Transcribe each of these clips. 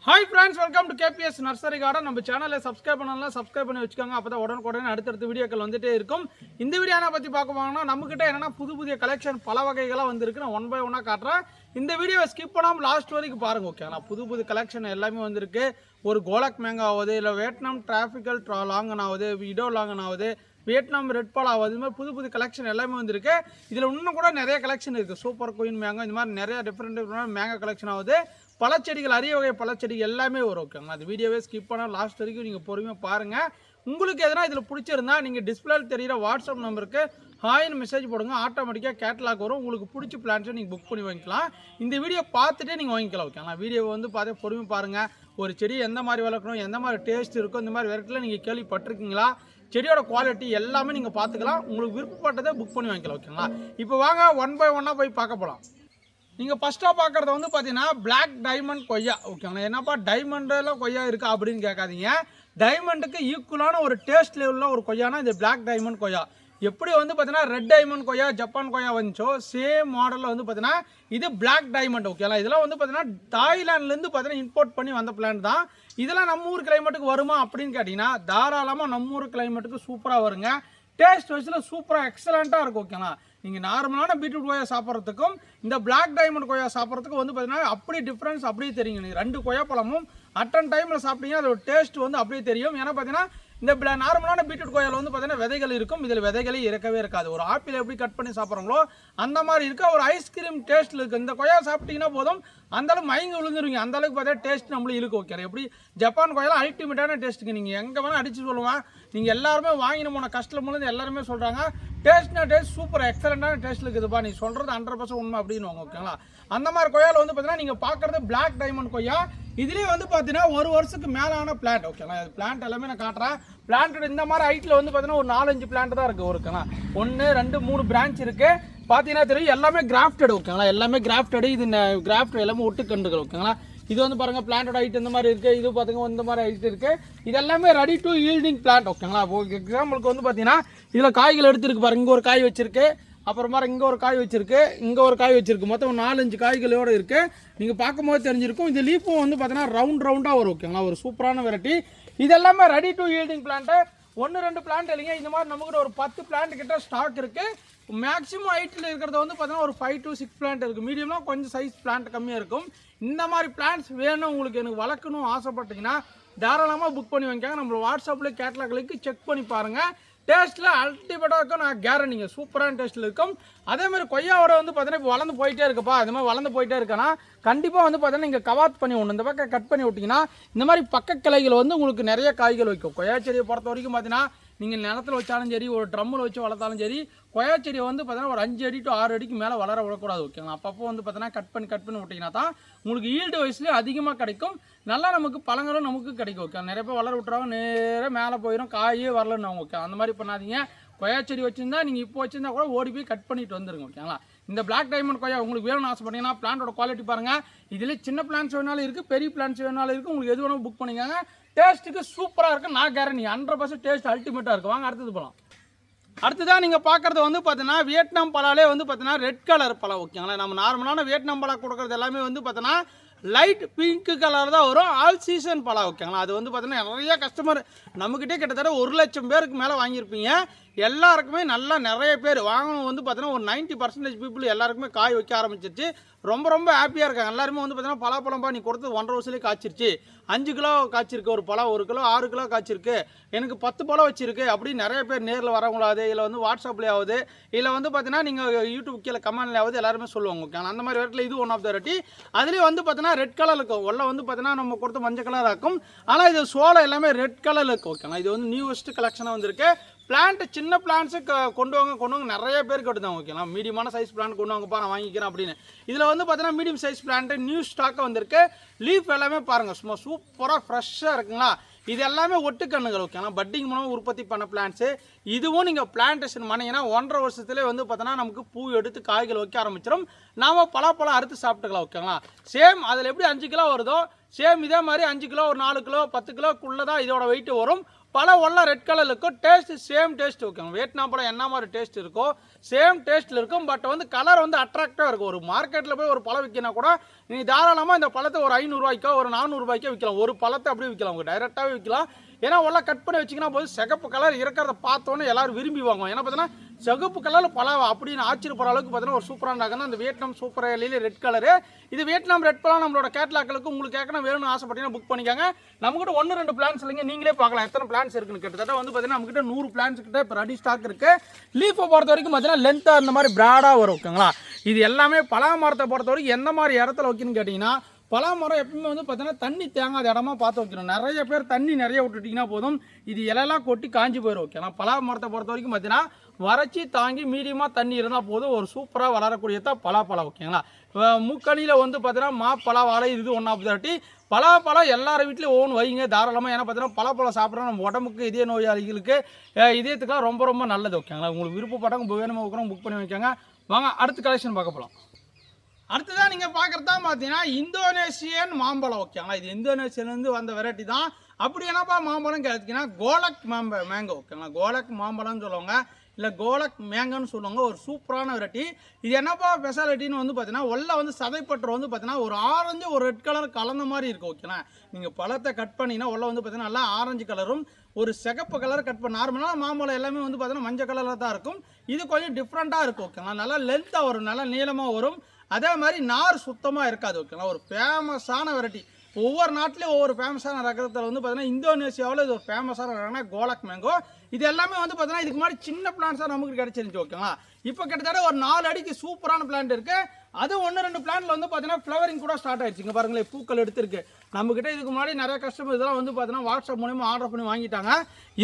Hi friends, welcome to KPS Nursery Garden. நம்ம சேனலை subscribe பண்ணலாம், சப்ஸ்கிரைப் பண்ணி வச்சுக்கோங்க. அப்பதான் உடனுக்குடனே அடுத்தடுத்த வீடியோக்கள் வந்துட்டே இருக்கும். இந்த வீடியோ என்ன பத்தி பார்க்க போறோம்னா நம்மகிட்ட என்னன்னா புதிய கலெக்ஷன் பல வகைகளா வந்திருக்கு. நான் ஒன் பை ஒன்னா காட்டுறேன். இந்த வீடியோவை ஸ்கிப் பண்ணாம லாஸ்ட் வரைக்கும் பாருங்க. ஓகேங்களா? புது கலெக்ஷன் எல்லாமே வந்திருக்கு. ஒரு கோலக் மேங்கோ ஆகுது, இல்லை வியட்நாம் டிராபிக்கல் லாங்கன் ஆகுது, இடோ லாங்கன் ஆகுது, வியட்நாம் ரெட் பால் ஆகுது. இது மாதிரி புது கலெக்ஷன் எல்லாமே வந்திருக்கு. இதில் இன்னும் கூட நிறைய கலெக்ஷன் இருக்குது. சூப்பர் குயின் மேங்கோ, இந்த மாதிரி நிறைய டிஃப்ரெண்ட் மேங்கோ கலெக்ஷன் ஆகுது. பழச்செடிகள், அரிய வகை பழச்செடிகள் எல்லாமே வரும். ஓகேங்களா? அது வீடியோவே ஸ்கிப் பண்ணால் லாஸ்ட் வரைக்கும் நீங்கள் பொறுமையாக பாருங்கள். உங்களுக்கு எதனா இதில் பிடிச்சிருந்தா நீங்கள் டிஸ்பிளேல தெரிகிற வாட்ஸ்அப் நம்பருக்கு ஹாய்னு மெசேஜ் போடுங்க. ஆட்டோமேட்டிக்காக கேட்டலாக் வரும். உங்களுக்கு பிடிச்ச பிளான்ஸை நீங்கள் புக் பண்ணி வாங்கிக்கலாம். இந்த வீடியோ பார்த்துட்டே நீங்கள் வாங்கிக்கலாம். ஓகேங்களா? வீடியோவை வந்து பார்த்து பொறுமையாக பாருங்கள். ஒரு செடி எந்த மாதிரி வளர்க்கணும், எந்த மாதிரி டேஸ்ட் இருக்கும், இந்த மாதிரி வெரைட்டியில் நீங்கள் கேள்விப்பட்டிருக்கீங்களா, செடியோட குவாலிட்டி எல்லாமே நீங்கள் பார்த்துக்கலாம். உங்களுக்கு விருப்பப்பட்டதை புக் பண்ணி வாங்கிக்கலாம். ஓகேங்களா? இப்போ வாங்க ஒன் பை ஒன்னாக போய் பார்க்க போகலாம். நீங்கள் ஃபஸ்ட்டாக பார்க்குறது வந்து பார்த்தீங்கன்னா பிளாக் டைமண்ட் கொய்யா. ஓகேங்களா? என்னப்பா டைமண்டில் கொய்யா இருக்கா அப்படின்னு கேட்காதீங்க. டைமண்டுக்கு ஈக்குவலான ஒரு டேஸ்ட் லெவலில் ஒரு கொய்யானா இந்த பிளாக் டைமண்ட் கொய்யா. எப்படி வந்து பார்த்தீங்கன்னா ரெட் டைமண்ட் கொய்யா, ஜப்பான் கொய்யா வந்துச்சோ சேம் மாடலில் வந்து பார்த்தீங்கன்னா இது பிளாக் டைமண்ட். ஓகேங்களா? இதெல்லாம் வந்து பார்த்தீங்கன்னா தாய்லாண்ட்லேருந்து பார்த்தீங்கன்னா இம்போர்ட் பண்ணி வந்த பிளான்ட் தான். இதெல்லாம் நம்ம ஊர் கிளைமேட்டுக்கு வருமா அப்படின்னு கேட்டிங்கன்னா தாராளமாக நம்ம ஊர் கிளைமேட்டுக்கு சூப்பராக வருங்க. டேஸ்ட் வைஸில் சூப்பராக எக்ஸலண்ட்டாக இருக்கும். ஓகேங்களா? நீங்கள் நார்மலான பீட்ரூட் கொய்யா சாப்பிட்றதுக்கும் இந்த பிளாக் டைமண்ட் கொய்யா சாப்பிட்றதுக்கும் வந்து பார்த்தீங்கன்னா அப்படி டிஃப்ரென்ஸ் அப்படியே தெரியுங்க. நீங்கள் ரெண்டு கொய்யா பழமும் அட்டன் டைமில் சாப்பிட்டீங்கன்னா அதோட டேஸ்ட் வந்து அப்படியே தெரியும். ஏன்னா பார்த்தீங்கன்னா இந்த நார்மலான பீட்ரூட் கொய்யாவில் வந்து பார்த்தீங்கன்னா விதைகள் இருக்கும், இதில் விதைகளே இருக்கவே இருக்காது. ஒரு ஆப்பிள் எப்படி கட் பண்ணி சாப்பிட்றாங்களோ அந்த மாதிரி இருக்க ஒரு ஐஸ்கிரீம் டேஸ்ட்டில் இருக்குது. இந்த கொய்யா சாப்பிட்டீங்கன்னா போதும் அந்தளவுக்கு மயங்கி விழுந்துருவீங்க. அந்தளவுக்கு பார்த்தா டேஸ்ட் நம்மளும் இருக்கு. ஓகே, எப்படி ஜப்பான் கொய்யாலாம் அல்டிமேட்டான டேஸ்ட்டுக்கு நீங்கள் எங்கே வேணால் அடித்து சொல்லுவேன். நீங்கள் எல்லாருமே வாங்கின போன கஸ்டமர்லேருந்து எல்லாருமே சொல்கிறாங்க டேஸ்ட்னா டேஸ்ட் சூப்பர் எக்ஸலண்ட்டான டேஸ்ட் இருக்குதுப்பா, நீ சொல்கிறது 100% உண்மை அப்படின்னு. ஓகேங்களா? அந்த மாதிரி கொய்யாவில் வந்து பார்த்தீங்கன்னா நீங்கள் பார்க்குறது பிளாக் டைமண்ட் கொய்யா. இதுலேயே வந்து பார்த்தீங்கன்னா ஒரு வருஷத்துக்கு மேலான பிளான்ட். ஓகேங்களா? பிளான்ட் எல்லாமே நான் காட்டுறேன். பிளான்ட்டோட இந்த மாதிரி ஹைட்டில் வந்து பார்த்தீங்கன்னா ஒரு 4-5 பிளான்ட் தான் இருக்குது. ஓகேங்களா? 1 2 3 பிரான்ச் இருக்குது. பார்த்தீங்கன்னா தெரியும் எல்லாமே கிராஃப்டட். ஓகேங்களா? எல்லாமே கிராஃப்டடு. இது கிராஃப்ட் எல்லாமே ஒட்டுக்கண்டுகள். ஓகேங்களா? இது வந்து பாருங்கள் பிளான்ட்டோட ஹைட் இந்த மாதிரி இருக்குது. இது பார்த்துங்க இந்த மாதிரி ஹைட் இருக்குது. இது எல்லாமே ரெடி டு ஈல்டிங் பிளான்ட். ஓகேங்களா? எக்ஸாம்பிளுக்கு வந்து பார்த்தீங்கன்னா இதில் காய்கள் எடுத்துருக்கு பாருங்க. இங்கே ஒரு காய் வச்சிருக்கு, அப்புறமா இங்கே ஒரு காய் வச்சிருக்கு, இங்கே ஒரு காய் வச்சிருக்கு. மொத்தம் 4-5 காய்களோடு இருக்குது. நீங்கள் பார்க்கும்போது தெரிஞ்சிருக்கும். இந்த லீஃபும் வந்து பார்த்தீங்கன்னா ரவுண்டாக வரும். ஓகேங்களா? ஒரு சூப்பரான வெரைட்டி. இது எல்லாமே ready to yielding plant. 1-2 plant இல்லைங்க, இந்த மாதிரி நம்மகிட்ட ஒரு 10 பிளான்ட் கிட்ட ஸ்டாக் இருக்குது. மேக்ஸிமம் ஹைட்டில் இருக்கிறது வந்து பார்த்தீங்கன்னா ஒரு 5 to 6 பிளான்ட் இருக்குது. மீடியம்னா கொஞ்சம் சைஸ் பிளான்ட் கம்மியாக இருக்கும். இந்த மாதிரி பிளான்ட்ஸ் வேணும் உங்களுக்கு, எனக்கு வளர்க்கணும் ஆசைப்பட்டீங்கன்னா தாராளமாக புக் பண்ணி வாங்கிக்காங்க. நம்ம வாட்ஸ்அப்பில் கேட்லாக்களுக்கு செக் பண்ணி பாருங்கள். டேஸ்ட்டில் அல்டிமேட்டாக இருக்கும், நான் கேரண்டிங்க. சூப்பரான டேஸ்ட்டில் இருக்கும். அதேமாதிரி கொய்யாவோட வந்து பார்த்தீங்கன்னா இப்போ வளர்ந்து போயிட்டே இருக்குப்பா, அது மாதிரி வளர்ந்து போயிட்டே இருக்கேன்னா கண்டிப்பாக வந்து பார்த்தீங்கன்னா நீங்கள் கவாத் பண்ணி ஒன்று இந்த பக்கம் கட் பண்ணி விட்டிங்கன்னா இந்த மாதிரி பக்க கிளைகள் வந்து உங்களுக்கு நிறைய காய்கள் வைக்கும். கொய்யா செடியை பொறுத்த வரைக்கும் பார்த்தீங்கன்னா நீங்கள் நிலத்தில் வச்சாலும் சரி, ஒரு ட்ரம்மில் வச்சு வளர்த்தாலும் சரி, கொய்யா செடியை வந்து பார்த்தீங்கன்னா ஒரு 5 அடி to 6 அடிக்கு மேலே வளர விடக்கூடாது. ஓகேங்களா? அப்பப்போ வந்து பார்த்தீங்கன்னா கட் பண்ணி விட்டிங்கன்னா தான் உங்களுக்கு ஈல்டு வயசுலேயே அதிகமாக கிடைக்கும். நல்லா நமக்கு பழங்களும் நமக்கு கிடைக்கும். ஓகே, நிறைய பேர் வளர விட்டுறாங்க, நேராக மேலே போயிடும், காயே வரலன்னு. ஓகே, அந்த மாதிரி பண்ணாதீங்க. கொய்யா செடி வச்சுருந்தா நீங்கள் இப்போ வச்சுருந்தா கூட ஓடி போய் கட் பண்ணிட்டு வந்துருங்க. ஓகேங்களா? இந்த பிளாக் டைமண்ட் கொய்யா உங்களுக்கு வேணும்னு ஆசைப்பட்டீங்கன்னா பிளான்ட்டோட குவாலிட்டி பாருங்கள். இதில் சின்ன பிளான்ஸ் வேணாலும் இருக்குது, பெரிய பிளான்ஸ் வேணாலும் இருக்குது. உங்களுக்கு எது வேணாலும் புக் பண்ணிக்காங்க. டேஸ்ட்டுக்கு சூப்பராக இருக்கும், நான் கேரண்டி. 100% டேஸ்ட் அல்டிமேட்டாக இருக்கும். வாங்க அடுத்தது போகலாம். அடுத்ததான் நீங்கள் பார்க்குறது வந்து பார்த்தீங்கன்னா வியட்நாம் பழாலே வந்து பார்த்தீங்கன்னா ரெட் கலர் பழம். ஓகேங்களா? நம்ம நார்மலான வியட்நாம் பழம் கொடுக்குறது எல்லாமே வந்து பார்த்தீங்கன்னா லைட் பிங்க் கலர் தான் வரும். ஆல் சீசன் பழம். ஓகேங்களா? அது வந்து பார்த்தீங்கன்னா நிறைய கஸ்டமர் நம்மக்கிட்டே கிட்டத்தட்ட 1 லட்சம் பேருக்கு மேலே வாங்கியிருப்பீங்க. எல்லாருக்குமே நல்லா நிறைய பேர் வாங்கணும். வந்து பார்த்தீங்கன்னா ஒரு 90% பீப்புள் எல்லாருக்குமே காய் வைக்க ஆரம்பிச்சிருச்சு. ரொம்ப ஹாப்பியாக இருக்காங்க. எல்லாருமே வந்து பார்த்தீங்கன்னா பலாப்பழம்பா நீ கொடுத்து 1.5 வருஷத்துலேயே காய்ச்சிருச்சு, 5 கிலோ காய்ச்சிருக்கு ஒரு பழம், 1 கிலோ 6 கிலோ காய்ச்சிருக்கு, எனக்கு 10 பழம் வச்சிருக்கு அப்படின்னு நிறைய பேர் நேரில் வரவங்களாவது இல்லை வந்து வாட்ஸ்அப்லேயாவது இல்லை வந்து பார்த்தீங்கன்னா நீங்கள் யூடியூப் கீழே கமெண்ட்லையாவது எல்லாருமே சொல்லுவாங்க. ஓகேங்களா? அந்த மாதிரி வெரைட்டியில் இது ஒன் ஆஃப் த வெரைட்டி. அதுலேயும் வந்து பார்த்தீங்கன்னா ரெட் கலர் இருக்கும். உள்ள வந்து பார்த்தீங்கன்னா நம்ம கொடுத்து மஞ்சள் கலர் இருக்கும். ஆனால் இது சோளம் எல்லாமே ரெட் கலரில் இருக்கும். ஓகேங்களா? இது வந்து நியூவஸ்ட் கலெக்ஷனாக வந்திருக்கு. பிளான்ட் சின்ன பிளான்ட்ஸு கொண்டு வாங்க நிறைய பேர் கட்டுதாங்க. ஓகேங்களா? மீடியமான சைஸ் பிளான்ட் கொண்டு வாங்கப்பா, நான் வாங்கிக்கிறேன் அப்படின்னு. இதில் வந்து பார்த்தீங்கன்னா மீடியம் சைஸ் பிளான்ட்டு நியூ ஸ்டாக்காக வந்திருக்கு. லீஃப் எல்லாமே பாருங்கள் சும்மா சூப்பராக ஃப்ரெஷ்ஷாக இருக்குங்களா? இது எல்லாமே ஒட்டுக்கண்ணுகள். ஓகேங்களா? பட்டிங் மூலம் உற்பத்தி பண்ண பிளான்ட்ஸு. இதுவும் நீங்கள் பிளான்டேஷன் பண்ணிங்கன்னா 1.5 வருஷத்துலேயே வந்து பார்த்தோன்னா நமக்கு பூ எடுத்து காய்கள் வைக்க ஆரம்பிச்சிடும். நாம் பழம் அறுத்து சாப்பிட்டுக்கலாம். ஓகேங்களா? சேம் அதில் எப்படி 5 கிலோ வருதோ சேம் இதே மாதிரி 5 கிலோ, ஒரு 4 கிலோ, 10 கிலோக்குள்ளே தான் இதோட வெயிட் வரும். பழம் எல்லாம் ரெட் கலரில் இருக்கும். டேஸ்ட் சேம் டேஸ்ட் ஓகேங்க. வியட்நாம் பழம் என்ன மாதிரி டேஸ்ட் இருக்கோ சேம் டேஸ்ட்டில் இருக்கும். பட் வந்து கலர் வந்து அட்ராக்டாக இருக்கும். ஒரு மார்க்கெட்டில் போய் ஒரு பழம் விற்கினா கூட நீங்கள் தாராளமாக இந்த பழத்தை ஒரு 500 ரூபாய்க்கோ ஒரு 400 ரூபாய்க்கோ விற்கலாம். ஒரு பழத்தை அப்படியே விற்கலாம், அவங்க டைரெக்டாகவே விற்கலாம். ஏன்னா எல்லாம் கட் பண்ணி வச்சிங்கன்னா போது சிகப்பு கலர் இருக்கிறத பார்த்தோன்னே எல்லாரும் விரும்பி வாங்குவோம். ஏன்னா பார்த்தீங்கன்னா சிகப்பு கலரில் பழம் அப்படின்னு ஆச்சரியப்படுற அளவுக்கு பார்த்தீங்கன்னா ஒரு சூப்பராக இருந்தாங்கன்னா அந்த வியட்நாம் சூப்பர் எல்லையிலே ரெட் கலரு. இது வியட்நாம் ரெட் பழம் நம்மளோட கேட்லாக்களுக்கு உங்களுக்கு கேட்கணும் வேணும்னு ஆசைப்பட்டீங்கன்னா புக் பண்ணிக்காங்க. நம்மகிட்ட 1-2 பிளான்ஸ் இல்லைங்க, நீங்களே பார்க்கலாம் எத்தனை பிளான்ஸ் இருக்குன்னு. கிட்டத்தட்ட வந்து பார்த்தீங்கன்னா நம்மகிட்ட 100 பிளான்ஸ் கிட்ட இப்போ ரெடி ஸ்டாக் இருக்குது. லீஃபை பொறுத்த வரைக்கும் பார்த்தீங்கன்னா லென்த்தாக இந்த மாதிரி பிராடாக வரும் ஓகேங்களா. இது எல்லாமே பலா மரத்தை பொறுத்த வரைக்கும் எந்த மாதிரி இடத்துல வைக்கணும்னு கேட்டிங்கன்னா பலா மரம் எப்பவுமே வந்து பார்த்தீங்கன்னா தண்ணி தேங்காத இடமா பார்த்து வைக்கணும். நிறைய பேர் தண்ணி நிறைய விட்டுட்டிங்கன்னா போதும் இது இலையெல்லாம் கொட்டி காஞ்சி போயிடும் ஓகேங்களா. பலா மரத்தை பொறுத்த வரைக்கும் பார்த்தீங்கன்னா வறட்சி தாங்கி மீடியமாக தண்ணி இருந்தால் போதும் ஒரு சூப்பராக வளரக்கூடியதான் பலாப்பழம் ஓகேங்களா. மூக்கணியில் வந்து பார்த்தீங்கன்னா மாப்பழா வாழை இது ஒன்றா தாட்டி பலாப்பழம் எல்லார் வீட்லேயும் ஒவ்வொன்று வைங்க தாராளமாக. ஏன்னா பார்த்தீங்கன்னா பலாப்பழம் சாப்பிட்றா நம்ம உடம்புக்கு இதய நோயாளிகளுக்கு இதயத்துக்குலாம் ரொம்ப ரொம்ப நல்லது ஓகேங்களா. உங்களுக்கு விருப்பப்பட்டவங்க வேணுமா வைக்கிறோம் புக் பண்ணி வைக்காங்க. வாங்க அடுத்த கலெக்ஷன் பார்க்க போகலாம். அடுத்ததான் நீங்கள் பார்க்குறது தான் பார்த்தீங்கன்னா இந்தோனேஷியன் மாம்பழம் ஓகேங்களா. இது இந்தோனேஷியன்லேருந்து வந்த வெரைட்டி தான். அப்படி என்னப்பா மாம்பழம் கேட்டிங்கன்னா கோலக் மேங்கோ ஓகேங்களா. கோலக் மாம்பழம்னு சொல்லுவாங்க, இல்லை கோலக் மேங்கன்னு சொல்லுவாங்க. ஒரு சூப்பரான வெரைட்டி. இது என்னப்பா ஸ்பெஷாலிட்டின்னு வந்து பார்த்தீங்கன்னா உள்ள வந்து சதைப்பற்று வந்து பார்த்தீங்கன்னா ஒரு ஆரஞ்சு ஒரு ரெட் கலர் கலந்த மாதிரி இருக்கும் ஓகேண்ணா. நீங்கள் பழத்தை கட் பண்ணிங்கன்னா உள்ள வந்து பார்த்தீங்கன்னா நல்லா ஆரஞ்சு கலரும் ஒரு சிகப்பு கலர் கட் பண்ண நார்மலாக மாம்பழம் எல்லாமே வந்து பார்த்தீங்கன்னா மஞ்சள் கலரில் தான் இருக்கும். இது கொஞ்சம் டிஃப்ரெண்ட்டாக இருக்கும் ஓகேங்களா. நல்லா லென்த்தாக வரும், நல்லா நீளமாக வரும். அதே மாதிரி நார் சுத்தமாக இருக்காது ஓகேங்களா. ஒரு ஃபேமஸான வெரைட்டி. ஒவ்வொரு நாட்டிலையும் ஒவ்வொரு ஃபேமஸான ரகத்தில் வந்து பார்த்தீங்கன்னா இந்தோனேஷியாவில் இது ஒரு ஃபேமஸான ரகம்னா கோலக் மேங்கோ. இது எல்லாமே வந்து பார்த்தீங்கன்னா இதுக்கு முன்னாடி சின்ன பிளான்ஸாக நமக்கு கிடச்சிருந்துச்சு ஓகேங்களா. இப்போ கிட்டத்தட்ட ஒரு 4 அடிக்கு சூப்பரான பிளான்ட் இருக்குது. அது 1-2 பிளான்ட்ல வந்து பார்த்தீங்கன்னா ஃப்ளவரிங் கூட ஸ்டார்ட் ஆயிடுச்சு. இங்கே பாருங்களேன் பூக்கள் எடுத்திருக்கு. நம்மக்கிட்ட இதுக்கு முன்னாடி நிறைய கஸ்டமர் இதெல்லாம் வந்து பார்த்தீங்கன்னா வாட்ஸ்அப் மூலமா ஆர்டர் பண்ணி வாங்கிட்டாங்க.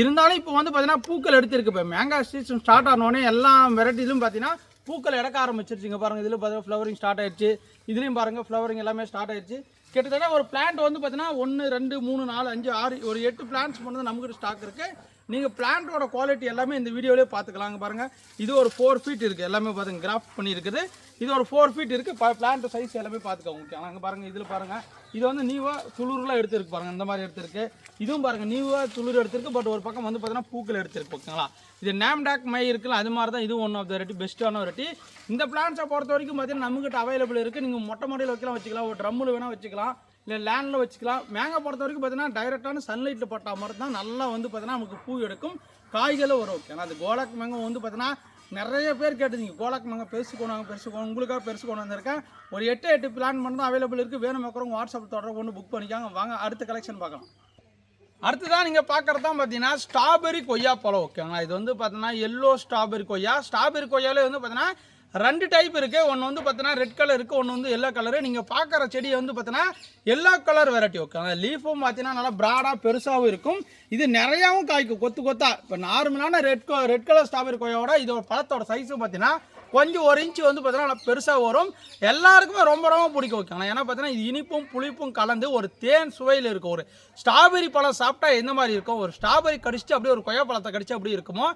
இருந்தாலும் இப்போ வந்து பார்த்தீங்கன்னா பூக்கள் எடுத்திருக்கு. இப்போ மேங்கா சீசன் ஸ்டார்ட் ஆனோடனே எல்லா வெரைட்டிலும் பார்த்தீங்கன்னா பூக்கள் எடுக்க ஆரம்பிச்சிருச்சுங்க. பாருங்கள் இதில் பார்த்தீங்கன்னா ஃப்ளவரிங் ஸ்டார்ட் ஆயிடுச்சு. இதுலேயும் பாருங்கள் ஃப்ளவரிங் எல்லாமே ஸ்டார்ட் ஆயிடுச்சு. கிட்டத்தட்ட ஒரு பிளான்ட் வந்து பார்த்தீங்கன்னா 1 2 3 4 5 6 ஒரு 8 பிளான்ட்ஸ் மட்டும் நம்மகிட்ட ஸ்டாக் இருக்குது. நீங்கள் பிளான்ட்டோட குவாலிட்டி எல்லாமே இந்த வீடியோவிலே பார்த்துக்கலாங்க. பாருங்கள் இது ஒரு 4 ஃபீட் இருக்குது, எல்லாமே பாருங்க கிராஃப்ட் பண்ணியிருக்குது. இது ஒரு 4 ஃபீட் இருக்குது. பிளான்ட் சைஸ் எல்லாமே பார்த்துக்கோங்க ஓகே. அங்கே பாருங்கள் இதில் பாருங்கள் இது வந்து நீவா துளுர்லாம் எடுத்துருக்கு பாருங்கள். இந்த மாதிரி எடுத்துருக்கு. இதுவும் பாருங்கள் நீவா துளுர் எடுத்துருக்கு. பட் ஒரு பக்கம் வந்து பார்த்தீங்கன்னா பூக்கள் எடுத்துருக்கு ஓகேங்களா. இது நேம்டாக் மை இருக்குல்ல அது மாதிரி தான் இதுவும் ஒன் ஆஃப் த வெரைட்டி பெஸ்ட்டான வெரைட்டி. இந்த பிளான்ட்ஸை பொறுத்த வரைக்கும் பார்த்தீங்கன்னா நம்மகிட்ட அவைலபிள் இருக்குது. நீங்கள் மொட்டை மாடியில் வச்சுக்கலாம், ஒரு ட்ரம்மில் வேணால் வச்சுக்கலாம், இல்லை லேண்டில் வச்சுக்கலாம். மேங்கோ பொறுத்த வரைக்கும் பார்த்தீங்கன்னா டைரெக்டான சன்லைட்டில் பட்டா மாதிரி தான் நல்லா வந்து பார்த்தீங்கன்னா நமக்கு பூ எடுக்கும், காய்களும் வரும் ஓகே. அது கோலக் மேங்கோ வந்து பார்த்தீங்கன்னா நிறைய பேர் கேட்டுருந்தீங்க கோலக் மேங்கோ பெருசு கொண்டாங்க உங்களுக்காக பெருசு கொண்டு வந்திருக்கேன். ஒரு 8 பிளான் மட்டும் தான் அவைலபிள் இருக்குது. வேணும் வைக்கிறவங்க வாட்ஸ்அப் தொடர்பு கொண்டு புக் பண்ணிக்காங்க. வாங்க அடுத்த கலெக்ஷன் பார்க்கலாம். அடுத்ததான் நீங்கள் பார்க்குறது தான் பார்த்தீங்கன்னா ஸ்ட்ராபெரி கொய்யா பழம் ஓகேங்களா. இது வந்து பார்த்தீங்கன்னா எல்லோ ஸ்ட்ராபெரி கொய்யா. ஸ்ட்ராபெரி கொய்யாலே வந்து பார்த்தீங்கன்னா 2 டைப் இருக்குது. ஒன்று வந்து பார்த்தீங்கன்னா ரெட் கலர் இருக்குது, ஒன்று வந்து எல்லோ கலரு. நீங்கள் பார்க்குற செடியை வந்து பார்த்தீங்கன்னா எல்லோ கலர் வெரைட்டி ஓகே. லீஃபும் பார்த்தீங்கன்னா நல்லா ப்ராடாக பெருசாகவும் இருக்கும். இது நிறையாவும் காய்க்கும் கொத்து கொத்தா. இப்போ நார்மலான ரெட் கலர் ஸ்ட்ராபெரி கொய்யாவோட இதோட பழத்தோட சைஸும் பார்த்தீங்கன்னா கொஞ்சம் 1 இன்ச்சு வந்து பார்த்தீங்கன்னா நல்லா பெருசாக வரும். எல்லாருக்குமே ரொம்ப ரொம்ப பிடிக்கும் ஓகேங்களா. ஏன்னா பார்த்தீங்கன்னா இது இனிப்பும் புளிப்பும் கலந்து ஒரு தேன் சுவையில் இருக்கும். ஒரு ஸ்ட்ராபெரி பழம் சாப்பிட்டா எந்த மாதிரி இருக்கும், ஒரு ஸ்ட்ராபெரி கடிச்சிட்டு அப்படியே ஒரு கொய்யா பழத்தை கடிச்சு அப்படி இருக்குமோ